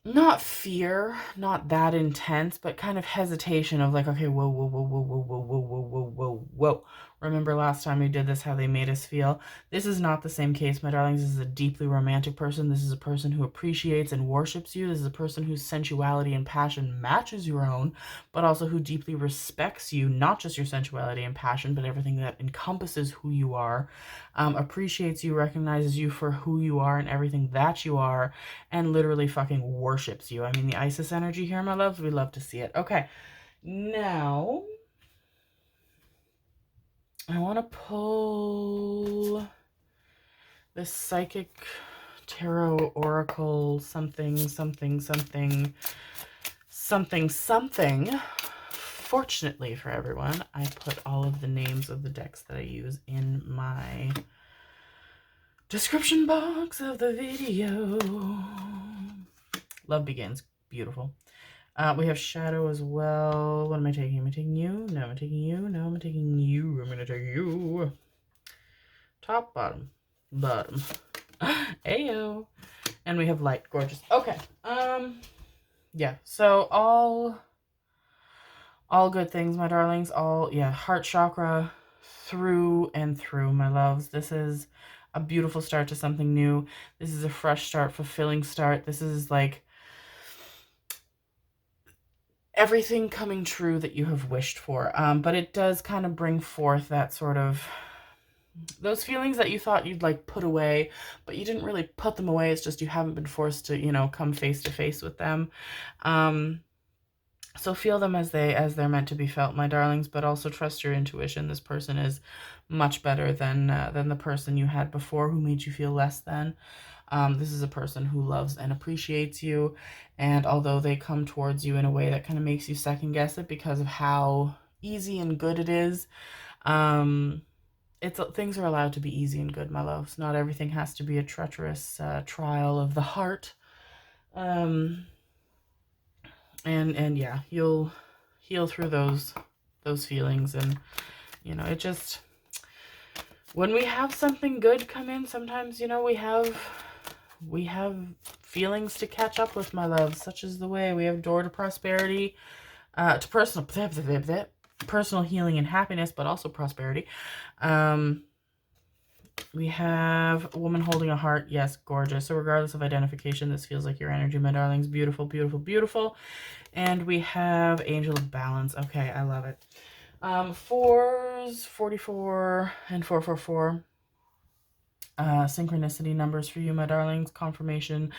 not fear, not that intense, but kind of hesitation of like, okay, whoa, whoa, whoa, whoa, whoa, whoa, whoa, whoa, whoa, whoa, whoa. Remember last time we did this, how they made us feel? This is not the same case, my darlings. This is a deeply romantic person. This is a person who appreciates and worships you. This is a person whose sensuality and passion matches your own, but also who deeply respects you, not just your sensuality and passion, but everything that encompasses who you are, appreciates you, recognizes you for who you are and everything that you are, and literally fucking worships you. I mean, the Isis energy here, my loves, we love to see it. Okay, now I want to pull this Psychic Tarot Oracle something, something, something, something, something. Fortunately for everyone, I put all of the names of the decks that I use in my description box of the video. Love Begins. Beautiful. We have Shadow as well. What am I taking? Am I taking you? No, I'm taking you. No, I'm taking you. I'm going to take you. Top, bottom, bottom. Ayo. And we have Light. Gorgeous. Okay. Yeah. So all good things, my darlings. Heart chakra through and through, my loves. This is a beautiful start to something new. This is a fresh start, fulfilling start. This is like everything coming true that you have wished for. But it does kind of bring forth that sort of, those feelings that you thought you'd like put away, but you didn't really put them away. It's just you haven't been forced to, come face to face with them. So feel them as they're meant to be felt, my darlings, but also trust your intuition. This person is much better than the person you had before who made you feel less than. This is a person who loves and appreciates you, and although they come towards you in a way that kind of makes you second guess it because of how easy and good it is, things are allowed to be easy and good, my loves. Not everything has to be a treacherous trial of the heart. And yeah, you'll heal through those feelings, and it just, when we have something good come in, sometimes we have feelings to catch up with, my love. Such is the way. We have door to prosperity, to personal healing and happiness, but also prosperity. We have a woman holding a heart. Yes, gorgeous. So regardless of identification, this feels like your energy, my darlings. Beautiful, beautiful, beautiful. And we have Angel of Balance. Okay, I love it. 4s, 44, and 444. Synchronicity numbers for you, my darlings. Confirmation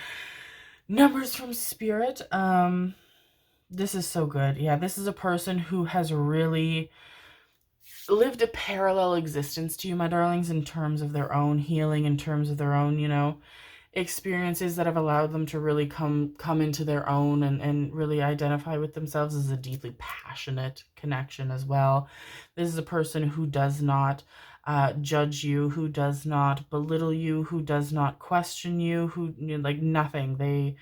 numbers from Spirit. This is so good. Yeah, this is a person who has really lived a parallel existence to you, my darlings, in terms of their own healing, in terms of their own, experiences that have allowed them to really come into their own and really identify with themselves as a deeply passionate connection as well. This is a person who does not judge you, who does not belittle you, who does not question you, who, like, nothing. They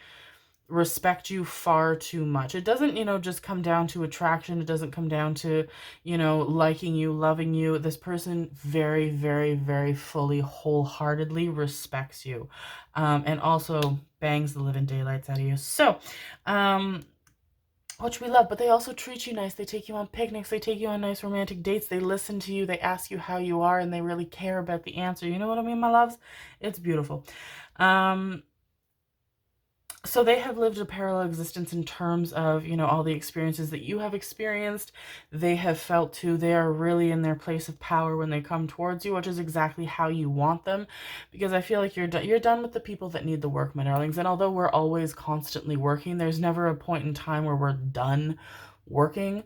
respect you far too much. It doesn't, just come down to attraction. It doesn't come down to, liking you, loving you. This person very, very, very fully, wholeheartedly respects you, and also bangs the living daylights out of you. So, which we love, but they also treat you nice. They take you on picnics. They take you on nice romantic dates. They listen to you. They ask you how you are, and they really care about the answer. You know what I mean, my loves? It's beautiful. So they have lived a parallel existence in terms of, all the experiences that you have experienced. They have felt too. They are really in their place of power when they come towards you, which is exactly how you want them. Because I feel like you're done with the people that need the work, my darlings. And although we're always constantly working, there's never a point in time where we're done working.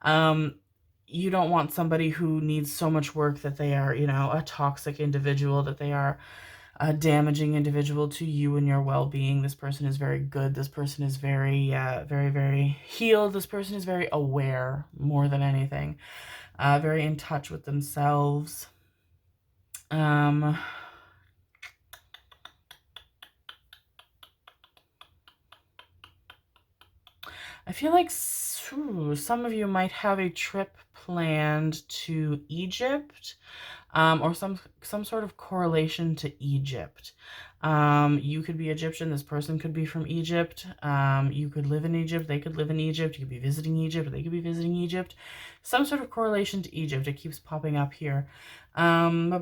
You don't want somebody who needs so much work that they are, a toxic individual, that they are a damaging individual to you and your well-being. This person is very good. This person is very, very, very healed. This person is very aware more than anything. Very in touch with themselves. I feel like some of you might have a trip planned to Egypt. Or some sort of correlation to Egypt. You could be Egyptian. This person could be from Egypt. You could live in Egypt. They could live in Egypt. You could be visiting Egypt. They could be visiting Egypt. Some sort of correlation to Egypt. It keeps popping up here. But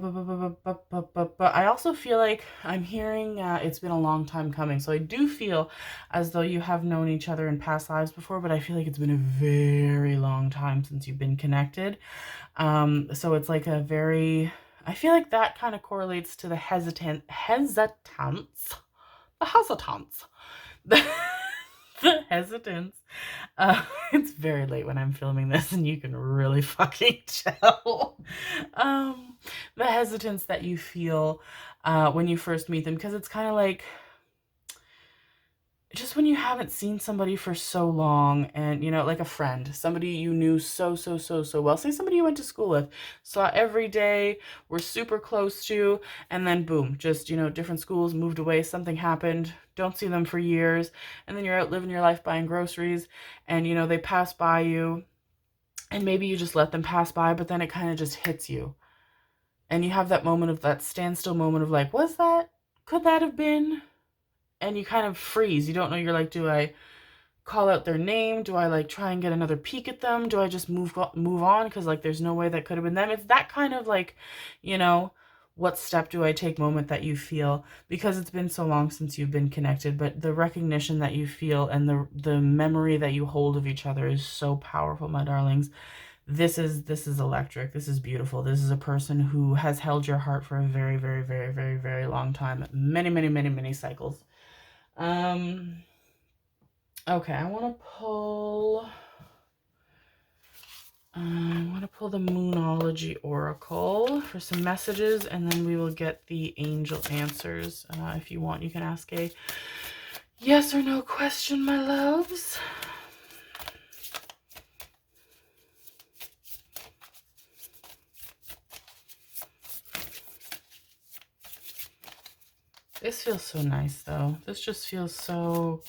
I also feel like I'm hearing it's been a long time coming. So I do feel as though you have known each other in past lives before, but I feel like it's been a very long time since you've been connected. So it's like a very, I feel like that kind of correlates to the hesitance, the hesitance. It's very late when I'm filming this, and you can really fucking tell, the hesitance that you feel, when you first meet them, because it's kind of like, just when you haven't seen somebody for so long, and like a friend, somebody you knew so well, say somebody you went to school with, saw every day, were super close to, and then boom, just different schools, moved away, something happened, don't see them for years, and then you're out living your life buying groceries, and they pass by you, and maybe you just let them pass by, but then it kind of just hits you, and you have that moment of that standstill moment of like, could that have been? And you kind of freeze. You don't know. You're like, do I call out their name? Do I like try and get another peek at them? Do I just move on? Because like there's no way that could have been them. It's that kind of like, what step do I take moment that you feel, because it's been so long since you've been connected, but the recognition that you feel and the memory that you hold of each other is so powerful, my darlings. This is electric. This is beautiful. This is a person who has held your heart for a very, very, very, very, very long time. Many, many, many, many cycles. Okay, I want to pull the Moonology Oracle for some messages, and then we will get the angel answers. If you want, you can ask a yes or no question, my loves. This feels so nice, though. This just feels so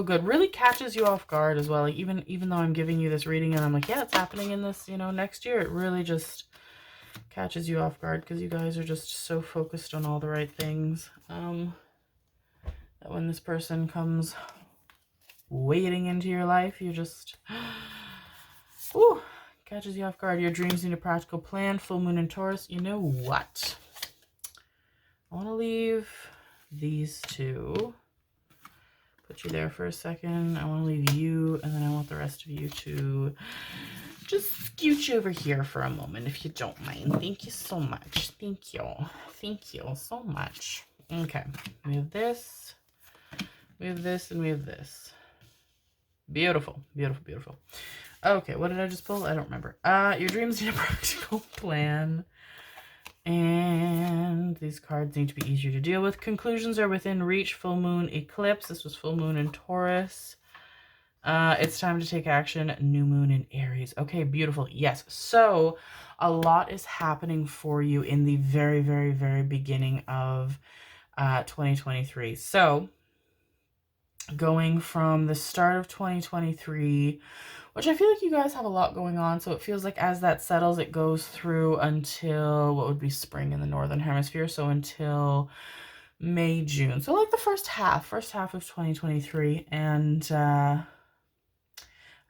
good. Really catches you off guard as well. Like even though I'm giving you this reading and I'm like, yeah, it's happening in this, next year, it really just catches you off guard because you guys are just so focused on all the right things. That when this person comes wading into your life, you just ooh, catches you off guard. Your dreams need a practical plan. Full moon in Taurus. You know what? I want to leave these two. Put you there for a second. I want to leave you, and then I want the rest of you to just scooch over here for a moment, if you don't mind. Thank you so much. Thank you. Thank you so much. Okay. We have this. We have this, and we have this. Beautiful. Beautiful, beautiful. Okay, what did I just pull? I don't remember. Your dreams need a practical plan. And these cards need to be easier to deal with. Conclusions are within reach. Full moon eclipse. This was full moon in Taurus. It's time to take action. New moon in Aries. Okay, beautiful. Yes. So a lot is happening for you in the very, very, very beginning of 2023. So going from the start of 2023, which I feel like you guys have a lot going on. So it feels like as that settles, it goes through until what would be spring in the Northern Hemisphere. So until May, June. So like the first half of 2023. And I'm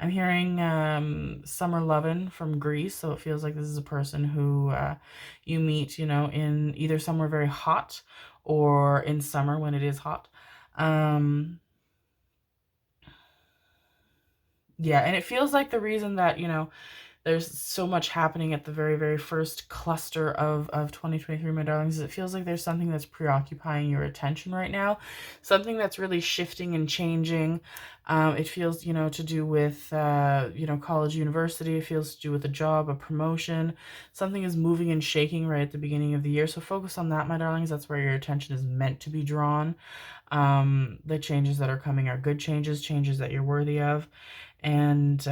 hearing Summer Lovin' from Greece. So it feels like this is a person who you meet, you know, in either somewhere very hot or in summer when it is hot. Yeah, and it feels like the reason that, you know, there's so much happening at the very, very first cluster of 2023, my darlings. It feels like there's something that's preoccupying your attention right now, something that's really shifting and changing. It feels, you know, to do with, you know, college, university. It feels to do with a job, a promotion. Something is moving and shaking right at the beginning of the year. So focus on that, my darlings. That's where your attention is meant to be drawn. The changes that are coming are good changes, changes that you're worthy of. And,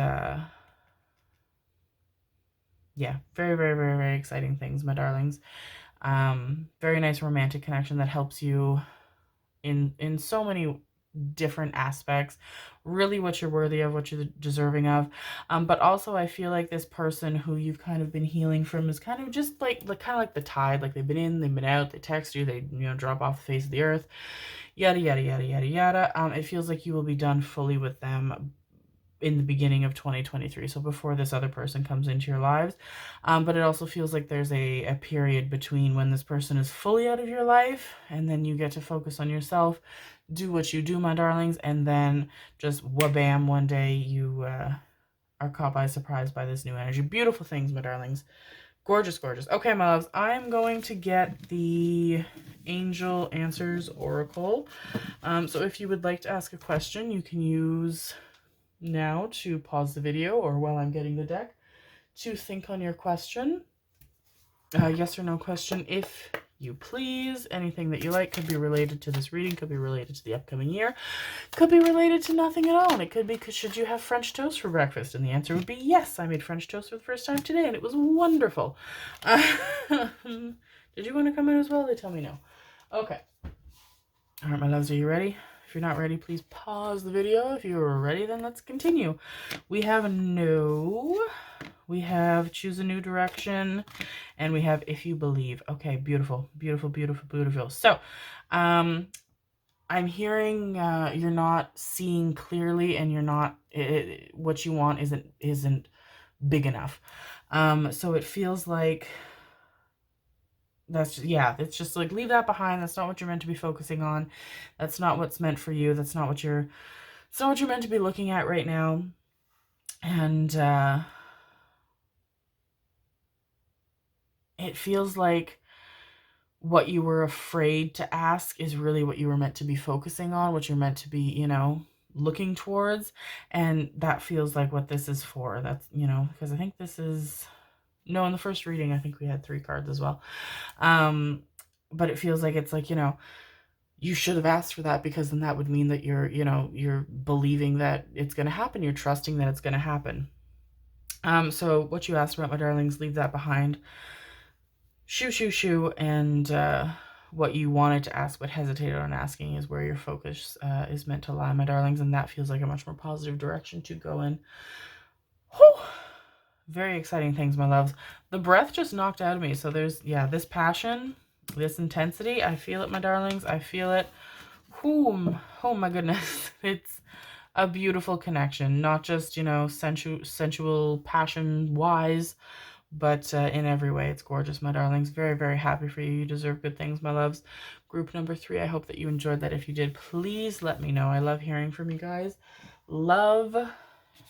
yeah, very, very, very, very exciting things, my darlings. Very nice romantic connection that helps you in so many different aspects. Really what you're worthy of, what you're deserving of. But also I feel like this person who you've kind of been healing from is kind of just like kind of like the tide. Like they've been in, they've been out, they text you, they, you know, drop off the face of the earth. Yada, yada, yada, yada, yada. It feels like you will be done fully with them in the beginning of 2023, so before this other person comes into your lives. But it also feels like there's a period between when this person is fully out of your life and then you get to focus on yourself, do what you do, my darlings, and then just wha-bam, one day you are caught by surprise by this new energy. Beautiful things, my darlings. Gorgeous, gorgeous. Okay, my loves, I'm going to get the Angel Answers Oracle. So if you would like to ask a question, you can use now to pause the video, or while I'm getting the deck, to think on your question. Yes or no question, if you please. Anything that you like. Could be related to this reading, could be related to the upcoming year, could be related to nothing at all. And it could be, should you have French toast for breakfast? And the answer would be yes. I made French toast for the first time today and it was wonderful. Did you want to come in as well? They tell me no. Okay. All right, my loves, are you ready? If you're not ready, please pause the video. If you're ready, then let's continue. We have no, we have choose a new direction, and we have if you believe. Okay, beautiful, beautiful, beautiful, beautiful. So, I'm hearing you're not seeing clearly, and you're not, what you want isn't big enough. So it feels like that's, yeah, it's just like, leave that behind. That's not what you're meant to be focusing on. That's not what's meant for you. That's not what you're, it's not what you're meant to be looking at right now. And it feels like what you were afraid to ask is really what you were meant to be focusing on, what you're meant to be, you know, looking towards. And that feels like what this is for. That's, you know, because I think this is, no, in the first reading, I think we had 3 cards as well. But it feels like it's like, you know, you should have asked for that, because then that would mean that you're, you know, you're believing that it's going to happen. You're trusting that it's going to happen. So what you asked about, my darlings, leave that behind. Shoo, shoo, shoo. And what you wanted to ask but hesitated on asking is where your focus is meant to lie, my darlings. And that feels like a much more positive direction to go in. Whew. Very exciting things, my loves. The breath just knocked out of me. So there's, yeah, this passion, this intensity. I feel it, my darlings. I feel it. Oh my goodness. It's a beautiful connection. Not just, you know, sensual passion wise, but in every way. It's gorgeous, my darlings. Very, very happy for you. You deserve good things, my loves. Group number 3, I hope that you enjoyed that. If you did, please let me know. I love hearing from you guys. Love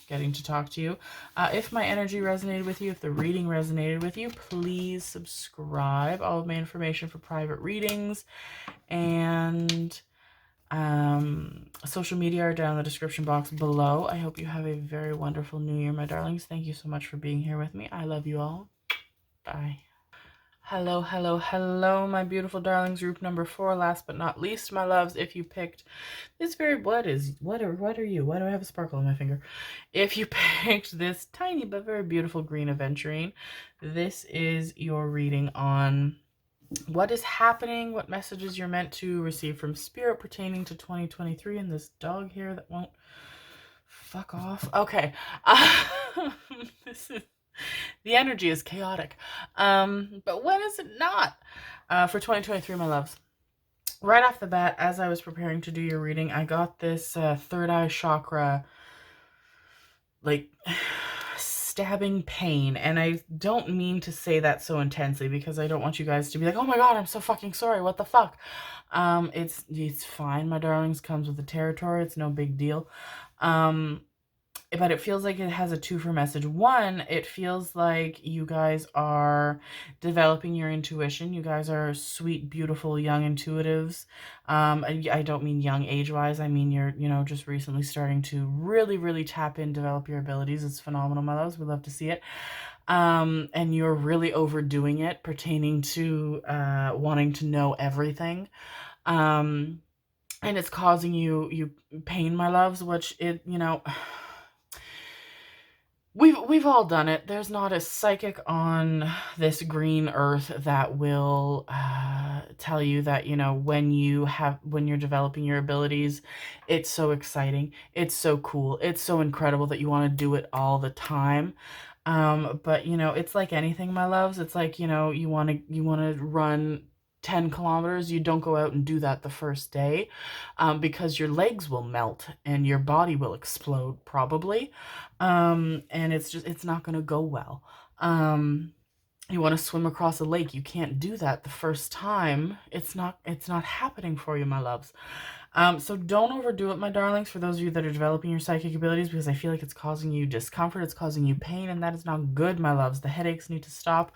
getting to talk to you. If my energy resonated with you, if the reading resonated with you, please subscribe. All of my information for private readings and social media are down in the description box below. I hope you have a very wonderful new year, my darlings. Thank you so much for being here with me. I love you all. Bye. Hello, hello, hello, my beautiful darlings. Group number 4, last but not least, my loves. If you picked this very, what are you? Why do I have a sparkle on my finger? If you picked this tiny but very beautiful green aventurine, this is your reading on what is happening, what messages you're meant to receive from spirit pertaining to 2023, and this dog here that won't fuck off. Okay. This is, the energy is chaotic. But when is it not? For 2023, my loves. Right off the bat, as I was preparing to do your reading, I got this third eye chakra, like, stabbing pain. And I don't mean to say that so intensely because I don't want you guys to be like, oh my god, I'm so fucking sorry, what the fuck? It's fine, my darlings. Comes with the territory. It's no big deal. But it feels like it has a twofer message. One, it feels like you guys are developing your intuition. You guys are sweet, beautiful, young intuitives. I don't mean young age-wise. I mean you're, just recently starting to really, really tap in, develop your abilities. It's phenomenal, my loves. We love to see it. And you're really overdoing it, pertaining to wanting to know everything. And it's causing you pain, my loves, which we've all done it. There's not a psychic on this green earth that will tell you that, when you're developing your abilities, it's so exciting, it's so cool, it's so incredible that you want to do it all the time. But it's like anything, my loves. It's like, you want to run 10 kilometers. You don't go out and do that the first day, because your legs will melt and your body will explode probably. And it's not going to go well. You want to swim across a lake. You can't do that the first time. It's not happening for you, my loves. So don't overdo it, my darlings, for those of you that are developing your psychic abilities, because I feel like it's causing you discomfort, it's causing you pain, and that is not good, my loves. The headaches need to stop.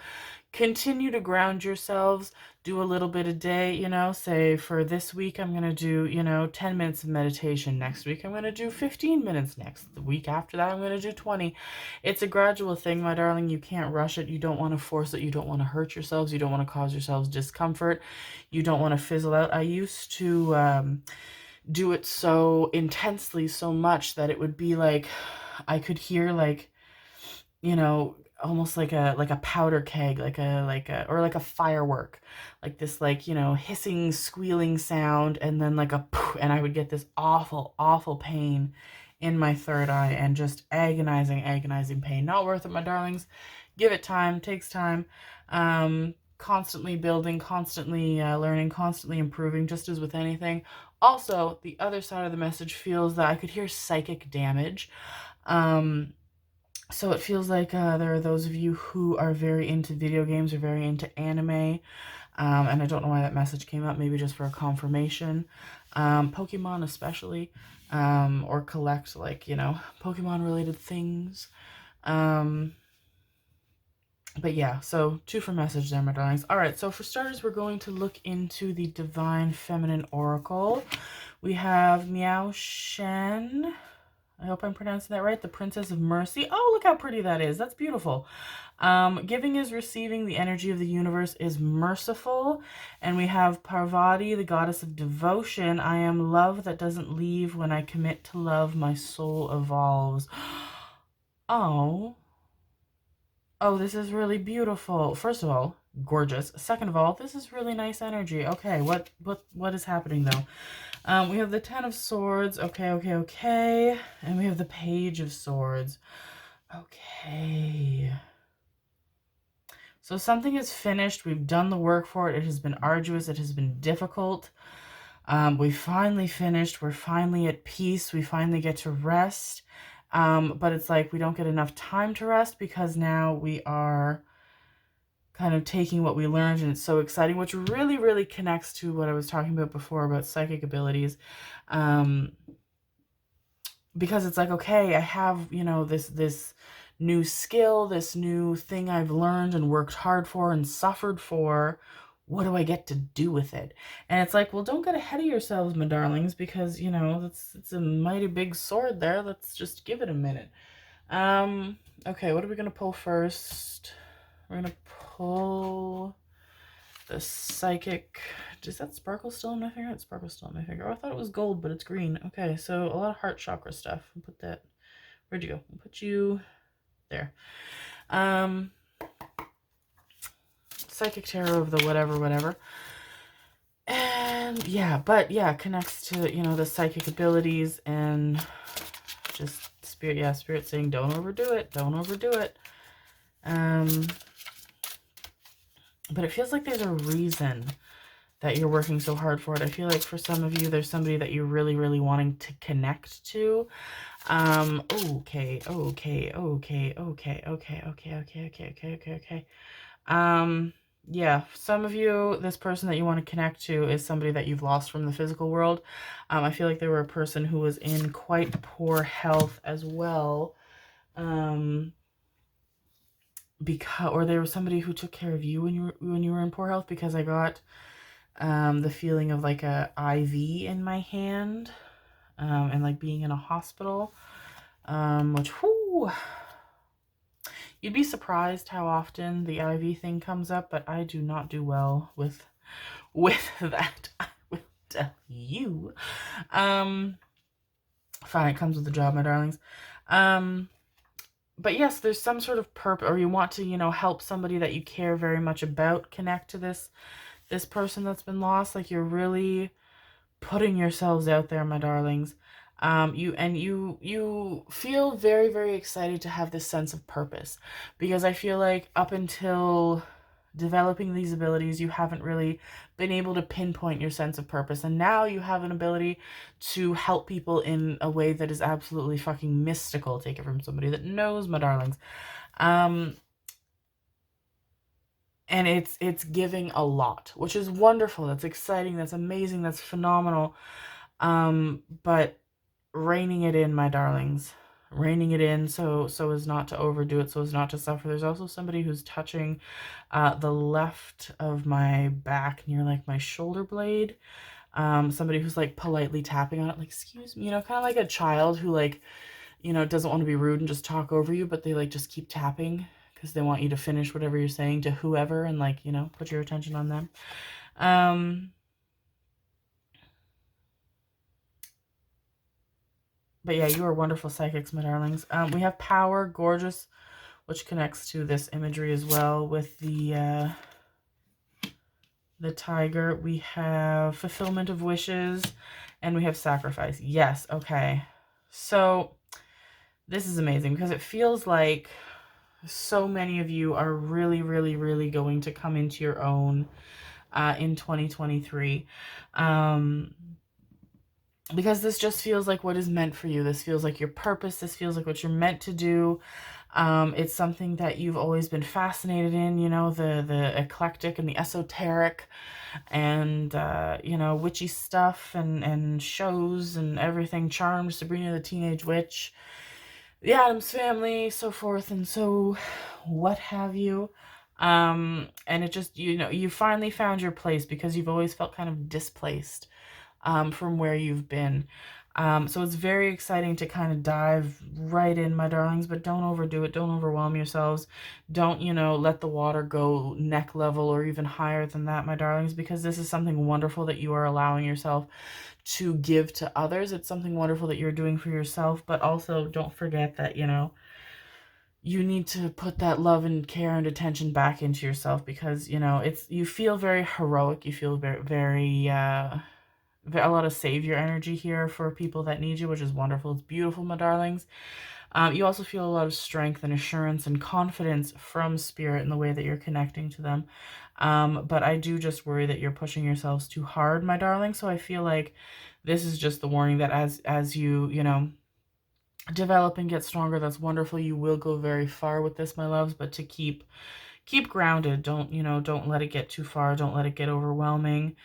Continue to ground yourselves. Do a little bit a day, say for this week, I'm going to do, 10 minutes of meditation. Next week, I'm going to do 15 minutes. Next, the week after that, I'm going to do 20. It's a gradual thing, my darling. You can't rush it. You don't want to force it. You don't want to hurt yourselves. You don't want to cause yourselves discomfort. You don't want to fizzle out. I used to do it so intensely, so much that it would be like I could hear, like, almost like a powder keg, or like a firework, like this, like, hissing, squealing sound, and then like a poof, and I would get this awful, awful pain in my third eye, and just agonizing, agonizing pain. Not worth it, my darlings. Give it time. Takes time. Constantly building, constantly learning, constantly improving, just as with anything. Also, the other side of the message feels that I could hear psychic damage. So it feels like there are those of you who are very into video games or very into anime. And I don't know why that message came up, maybe just for a confirmation. Pokemon especially, or collect, like, Pokemon related things. But yeah, so two for message there, my darlings. All right, so for starters, we're going to look into the Divine Feminine Oracle. We have Miao Shen. I hope I'm pronouncing that right. The Princess of Mercy. Oh, look how pretty that is. That's beautiful. Giving is receiving. The energy of the universe is merciful. And we have Parvati, the goddess of devotion. I am love that doesn't leave. When I commit to love, my soul evolves. Oh. Oh, this is really beautiful. First of all, gorgeous. Second of all, this is really nice energy. Okay, what is happening though? We have the Ten of Swords. Okay, okay, okay. And we have the Page of Swords. Okay. So something is finished. We've done the work for it. It has been arduous. It has been difficult. We finally finished. We're finally at peace. We finally get to rest. But it's like we don't get enough time to rest because now we are kind of taking what we learned, and it's so exciting, which really, really connects to what I was talking about before about psychic abilities. Because it's like, okay, I have, this new skill, this new thing I've learned and worked hard for and suffered for. What do I get to do with it? And it's like, well, don't get ahead of yourselves, my darlings, because, it's a mighty big sword there. Let's just give it a minute. Okay, what are we going to pull first? We're going to pull the psychic. Does that sparkle still on my finger? It sparkles still on my finger. Oh, I thought it was gold, but it's green. Okay, so a lot of heart chakra stuff. I'll put that. Where'd you go? I'll put you there. Psychic tarot of the whatever. And yeah, but yeah, connects to, you know, the psychic abilities and just spirit. Yeah, spirit saying don't overdo it. Don't overdo it. But it feels like there's a reason that you're working so hard for it. I feel like for some of you, there's somebody that you're really, really wanting to connect to. Okay. Yeah, some of you, this person that you want to connect to is somebody that you've lost from the physical world. I feel like they were a person who was in quite poor health as well. Or there was somebody who took care of you when you were in poor health, because I got the feeling of like a IV in my hand, and like being in a hospital, which, whoo, you'd be surprised how often the IV thing comes up, but I do not do well with that. I will tell you. Fine, it comes with the job, my darlings. But yes, there's some sort of purpose, or you want to, you know, help somebody that you care very much about connect to this person that's been lost. Like, you're really putting yourselves out there, my darlings. You feel very, very excited to have this sense of purpose, because I feel like up until developing these abilities, you haven't really been able to pinpoint your sense of purpose, and now you have an ability to help people in a way that is absolutely fucking mystical. Take it from somebody that knows, my darlings. And it's giving a lot, which is wonderful. That's exciting. That's amazing. That's phenomenal. But reining it in, my darlings. Reining it in so as not to overdo it, so as not to suffer. There's also somebody who's touching the left of my back near like my shoulder blade. Somebody who's like politely tapping on it, like, excuse me, you know, kind of like a child who, like, you know, doesn't want to be rude and just talk over you, but they like just keep tapping because they want you to finish whatever you're saying to whoever, and like, you know, put your attention on them. But yeah, you are wonderful psychics, my darlings. We have power, gorgeous, which connects to this imagery as well with the tiger. We have fulfillment of wishes, and we have sacrifice. Yes, okay. So this is amazing, because it feels like so many of you are really, really, really going to come into your own in 2023. Because this just feels like what is meant for you. This feels like your purpose. This feels like what you're meant to do. It's something that you've always been fascinated in, you know, the eclectic and the esoteric and, you know, witchy stuff and shows and everything. Charmed, Sabrina the Teenage Witch, the Addams Family, so forth and so what have you. And it just, you know, you finally found your place, because you've always felt kind of displaced from where you've been. So it's very exciting to kind of dive right in, my darlings, but don't overdo it. Don't overwhelm yourselves. Don't, you know, let the water go neck level or even higher than that, my darlings, because this is something wonderful that you are allowing yourself to give to others. It's something wonderful that you're doing for yourself, but also don't forget that, you know, you need to put that love and care and attention back into yourself, because, you know, you feel very heroic. You feel very, very, a lot of savior energy here for people that need you, which is wonderful. It's beautiful, my darlings. You also feel a lot of strength and assurance and confidence from spirit in the way that you're connecting to them. But I do just worry that you're pushing yourselves too hard, my darling. So I feel like this is just the warning that as you, you know, develop and get stronger, that's wonderful. You will go very far with this, my loves, but to keep grounded. Don't, you know, don't let it get too far. Don't let it get overwhelming.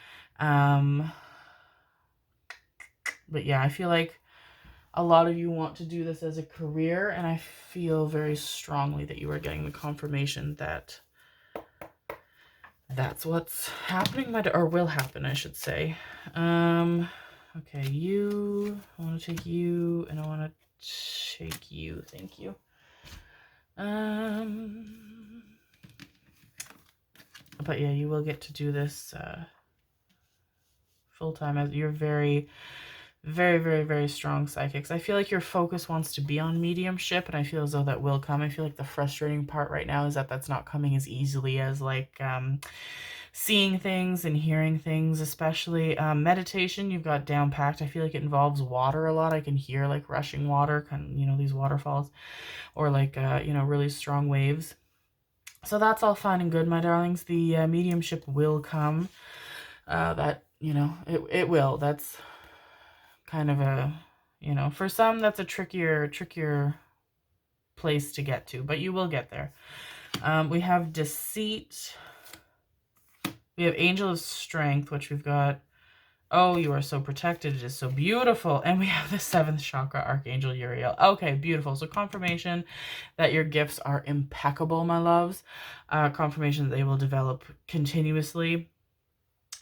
But yeah, I feel like a lot of you want to do this as a career, and I feel very strongly that you are getting the confirmation that that's what's happening, or will happen, I should say. Okay, I want to take you, and I want to take you. Thank you. But yeah, you will get to do this full time, as you're very, very, very, very strong psychics. I feel like your focus wants to be on mediumship, and I feel as though that will come. I feel like the frustrating part right now is that that's not coming as easily as like seeing things and hearing things, especially meditation. You've got down packed. I feel like it involves water a lot. I can hear like rushing water, kind of, you know, these waterfalls, or like you know, really strong waves. So that's all fine and good, my darlings. The mediumship will come. That, you know, it will. That's kind of a, you know, for some that's a trickier place to get to, but you will get there. We have deceit. We have angel of strength, which we've got. Oh, you are so protected. It is so beautiful. And we have the 7th chakra, Archangel Uriel. Okay, beautiful. So confirmation that your gifts are impeccable, my loves. Confirmation that they will develop continuously.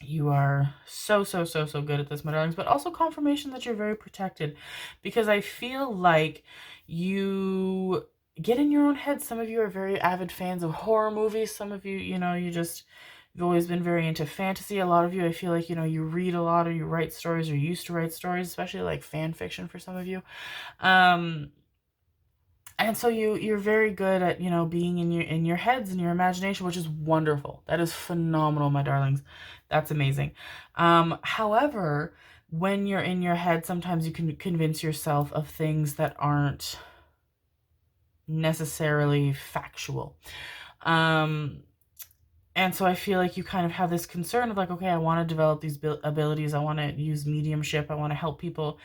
You are so good at this, my darlings. But also confirmation that you're very protected. Because I feel like you get in your own head. Some of you are very avid fans of horror movies. Some of you, you know, you've always been very into fantasy. A lot of you, I feel like, you know, you read a lot or you write stories or used to write stories, especially like fan fiction for some of you. And so you're very good at, you know, being in your heads and your imagination, which is wonderful. That is phenomenal, my darlings. That's amazing. However, when you're in your head, sometimes you can convince yourself of things that aren't necessarily factual. And so I feel like you kind of have this concern of like, okay, I want to develop these abilities. I want to use mediumship. I want to help people,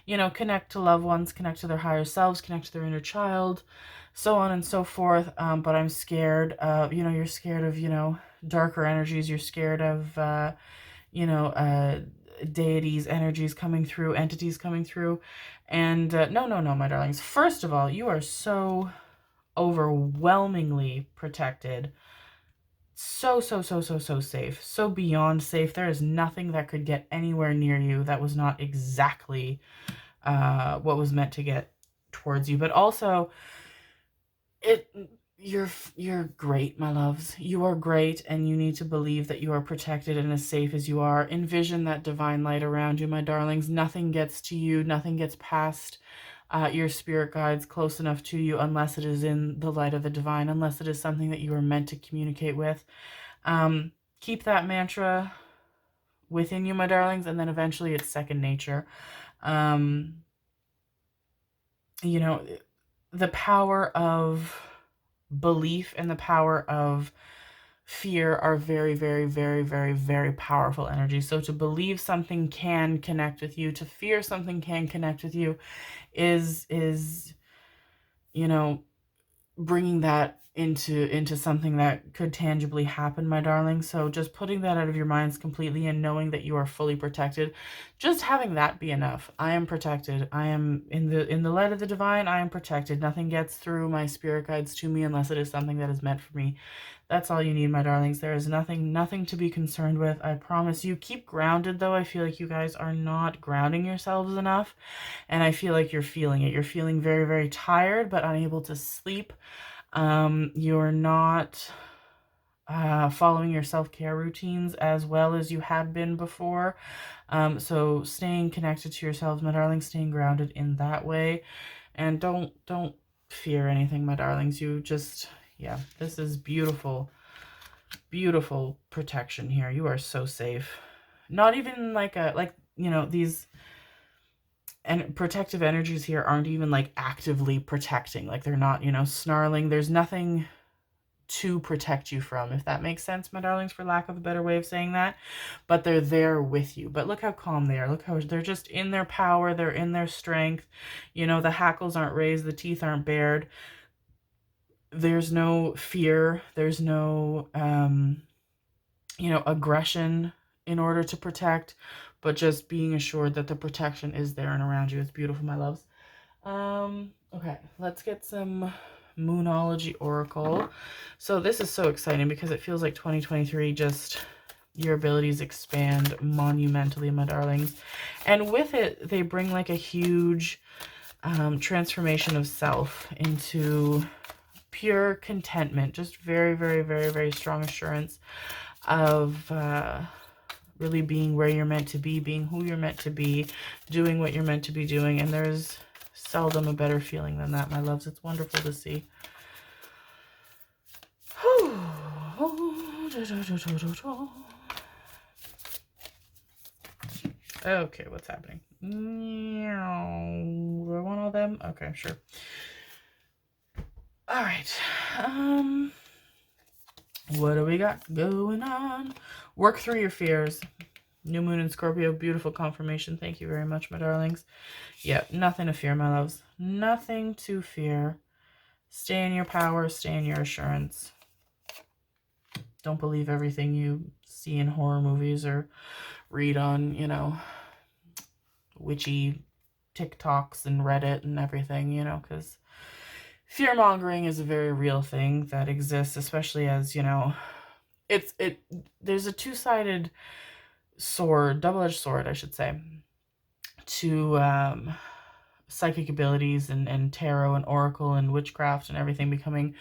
you know, connect to loved ones, connect to their higher selves, connect to their inner child, so on and so forth. But I'm scared of, you know, you're scared of, you know, darker energies. You're scared of, you know, deities, energies coming through, entities coming through. And no, my darlings. First of all, you are so overwhelmingly protected. So safe. So beyond safe. There is nothing that could get anywhere near you that was not exactly what was meant to get towards you. But also, you're great, my loves. You are great, and you need to believe that you are protected and as safe as you are. Envision that divine light around you, my darlings. Nothing gets to you. Nothing gets past your spirit guides close enough to you, unless it is in the light of the divine, unless it is something that you are meant to communicate with. Keep that mantra within you, my darlings, and then eventually it's second nature. You know, the power of belief and the power of fear are very, very, very, very, very powerful energies. So to believe something can connect with you, to fear something can connect with you, is you know, bringing that into something that could tangibly happen, my darling. So just putting that out of your minds completely and knowing that you are fully protected, just having that be enough. I am protected. I am in the light of the divine. I am protected. Nothing gets through my spirit guides to me unless it is something that is meant for me. That's all you need, my darlings. There is nothing to be concerned with. I promise you. Keep grounded, though. I feel like you guys are not grounding yourselves enough, and I feel like you're feeling it. You're feeling very, very tired but unable to sleep. You're not following your self-care routines as well as you had been before. So staying connected to yourselves, my darlings, staying grounded in that way. And don't fear anything, my darlings. You just, yeah, this is beautiful, beautiful protection here. You are so safe. Not even like you know, these and protective energies here aren't even like actively protecting. Like they're not, you know, snarling. There's nothing to protect you from, if that makes sense, my darlings, for lack of a better way of saying that. But they're there with you. But look how calm they are. Look how they're just in their power. They're in their strength. You know, the hackles aren't raised. The teeth aren't bared. There's no fear. There's no, you know, aggression in order to protect, but just being assured that the protection is there and around you. It's beautiful, my loves. Okay, let's get some Moonology Oracle. So this is so exciting because it feels like 2023 just, your abilities expand monumentally, my darlings. And with it, they bring like a huge transformation of self into pure contentment, just very, very, very, very strong assurance of really being where you're meant to be, being who you're meant to be, doing what you're meant to be doing. And there's seldom a better feeling than that, my loves. It's wonderful to see. Okay, what's happening? Do I want all them? Okay, sure. All right. What do we got going on? Work through your fears. New moon in Scorpio, beautiful confirmation. Thank you very much, my darlings. Yeah, nothing to fear, my loves. Nothing to fear. Stay in your power, stay in your assurance. Don't believe everything you see in horror movies or read on, you know, witchy TikToks and Reddit and everything, you know, because fear-mongering is a very real thing that exists, especially as, you know, there's a two-sided sword, double-edged sword, I should say, to psychic abilities and tarot and oracle and witchcraft and everything becoming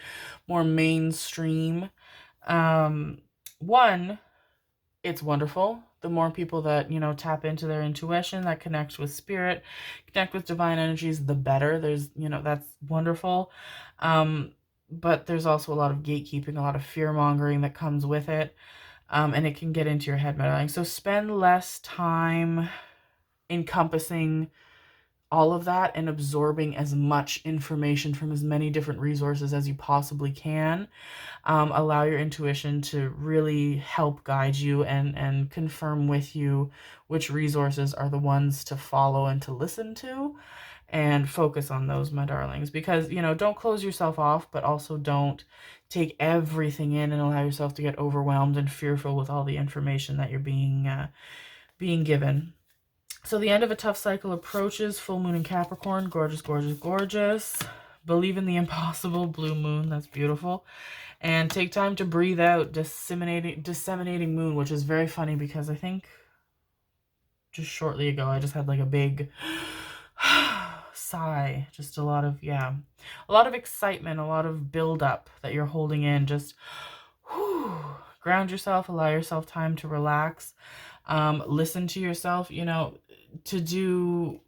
more mainstream. One, it's wonderful. The more people that, you know, tap into their intuition, that connect with spirit, connect with divine energies, the better. There's, you know, that's wonderful. But there's also a lot of gatekeeping, a lot of fear mongering that comes with it. And it can get into your head, my darling. So spend less time encompassing all of that and absorbing as much information from as many different resources as you possibly can. Allow your intuition to really help guide you and confirm with you which resources are the ones to follow and to listen to, and focus on those, my darlings, because, you know, don't close yourself off, but also don't take everything in and allow yourself to get overwhelmed and fearful with all the information that you're being given. So the end of a tough cycle approaches. Full moon in Capricorn. Gorgeous, gorgeous, gorgeous. Believe in the impossible. Blue moon. That's beautiful. And take time to breathe out. Disseminating moon, which is very funny because I think just shortly ago I just had like a big sigh. Just a lot of excitement, a lot of buildup that you're holding in. Just ground yourself. Allow yourself time to relax. Listen to yourself, you know, to do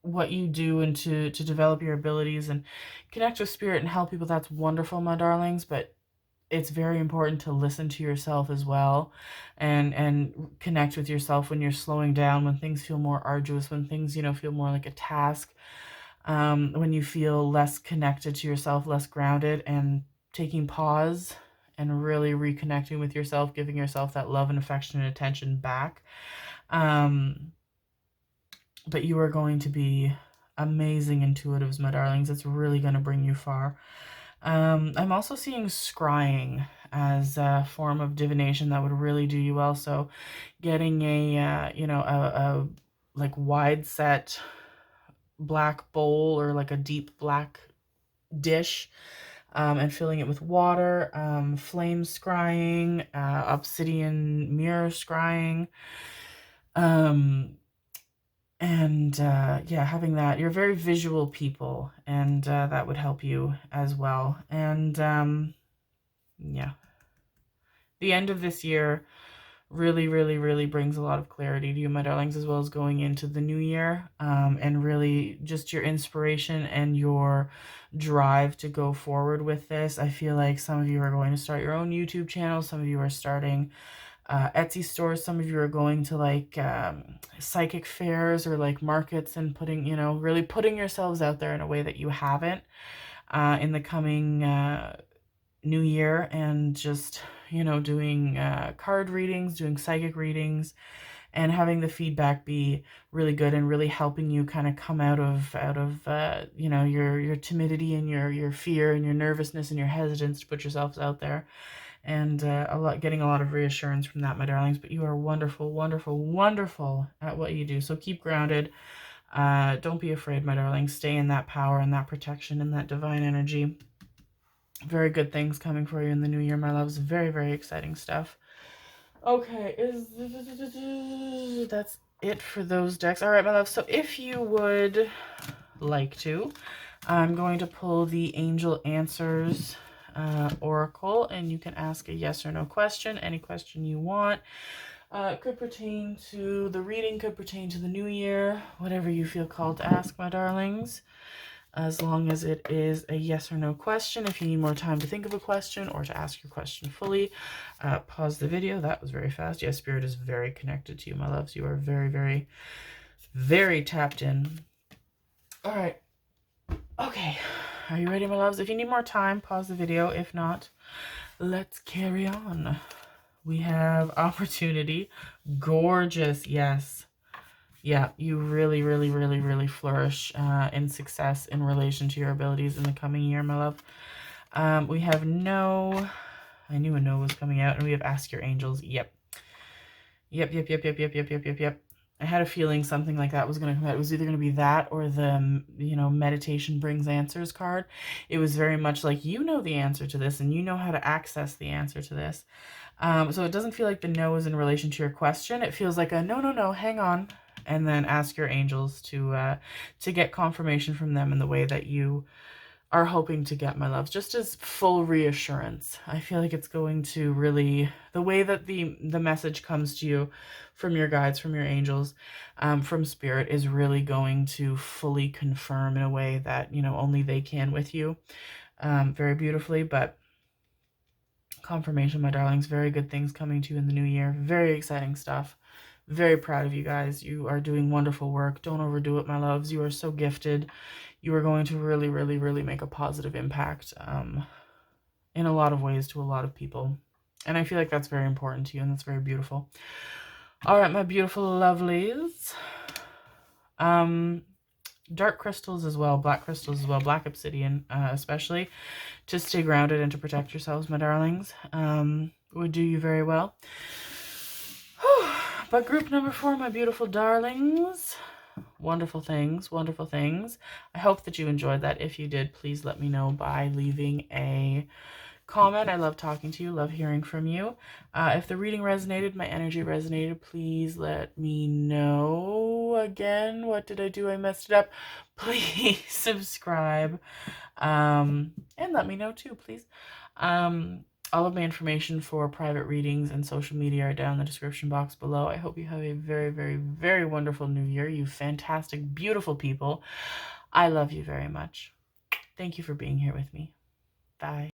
what you do and to develop your abilities and connect with spirit and help people. That's wonderful, my darlings, but it's very important to listen to yourself as well, and connect with yourself when you're slowing down, when things feel more arduous, when things, you know, feel more like a task, when you feel less connected to yourself, less grounded, and taking pause and really reconnecting with yourself, giving yourself that love and affection and attention back. But you are going to be amazing intuitives, my darlings. It's really going to bring you far. I'm also seeing scrying as a form of divination that would really do you well. So getting a, you know, a like wide set black bowl or like a deep black dish, and filling it with water, flame scrying, obsidian mirror scrying, and yeah, having that. You're very visual people, and that would help you as well. And yeah, the end of this year really, really, really brings a lot of clarity to you, my darlings, as well as going into the new year, and really just your inspiration and your drive to go forward with this. I feel like some of you are going to start your own YouTube channel. Some of you are starting Etsy stores. Some of you are going to like psychic fairs or like markets and putting, you know, really putting yourselves out there in a way that you haven't in the coming new year, and just, you know, doing card readings, doing psychic readings, and having the feedback be really good and really helping you kind of come out of you know, your timidity and your fear and your nervousness and your hesitance to put yourselves out there, and getting a lot of reassurance from that, my darlings. But you are wonderful, wonderful, wonderful at what you do. So keep grounded. Don't be afraid, my darlings. Stay in that power and that protection and that divine energy. Very good things coming for you in the new year, my loves. Very, very exciting stuff. Okay, that's it for those decks. All right, my love. So if you would like to, I'm going to pull the Angel Answers Oracle, and you can ask a yes or no question, any question you want. It could pertain to the reading, could pertain to the new year, whatever you feel called to ask, my darlings. As long as it is a yes or no question. If you need more time to think of a question or to ask your question fully, pause the video. That was very fast. Yes, Spirit is very connected to you, my loves. You are very, very, very tapped in. All right. Okay. Are you ready, my loves? If you need more time, pause the video. If not, let's carry on. We have Opportunity. Gorgeous. Yes. Yeah, you really, really, really, really flourish in success in relation to your abilities in the coming year, my love. We have No. I knew a No was coming out. And we have Ask Your Angels. Yep. Yep. I had a feeling something like that was going to come out. It was either going to be that or the, Meditation Brings Answers card. It was very much like, you know the answer to this and you know how to access the answer to this. So it doesn't feel like the no is in relation to your question. It feels like a no, hang on. And then ask your angels to get confirmation from them in the way that you are hoping to get, my loves, just as full reassurance. I feel like it's going to really, the way that the message comes to you from your guides, from your angels, from Spirit, is really going to fully confirm in a way that, only they can with you, very beautifully. But confirmation, my darlings, very good things coming to you in the new year. Very exciting stuff. Very proud of you guys. You are doing wonderful work. Don't overdo it, my loves. You are so gifted. You are going to really, really, really make a positive impact in a lot of ways to a lot of people. And I feel like that's very important to you, and that's very beautiful. All right, my beautiful lovelies. Dark crystals as well, black crystals as well, black obsidian especially, to stay grounded and to protect yourselves, my darlings, would do you very well. But group number 4, my beautiful darlings, wonderful things, wonderful things. I hope that you enjoyed that. If you did, please let me know by leaving a comment. I love talking to you, love hearing from you. If the reading resonated, my energy resonated, please let me know. Again, what did I do? I messed it up. Please subscribe, and let me know too, please. All of my information for private readings and social media are down in the description box below. I hope you have a very, very, very wonderful new year. You fantastic, beautiful people. I love you very much. Thank you for being here with me. Bye.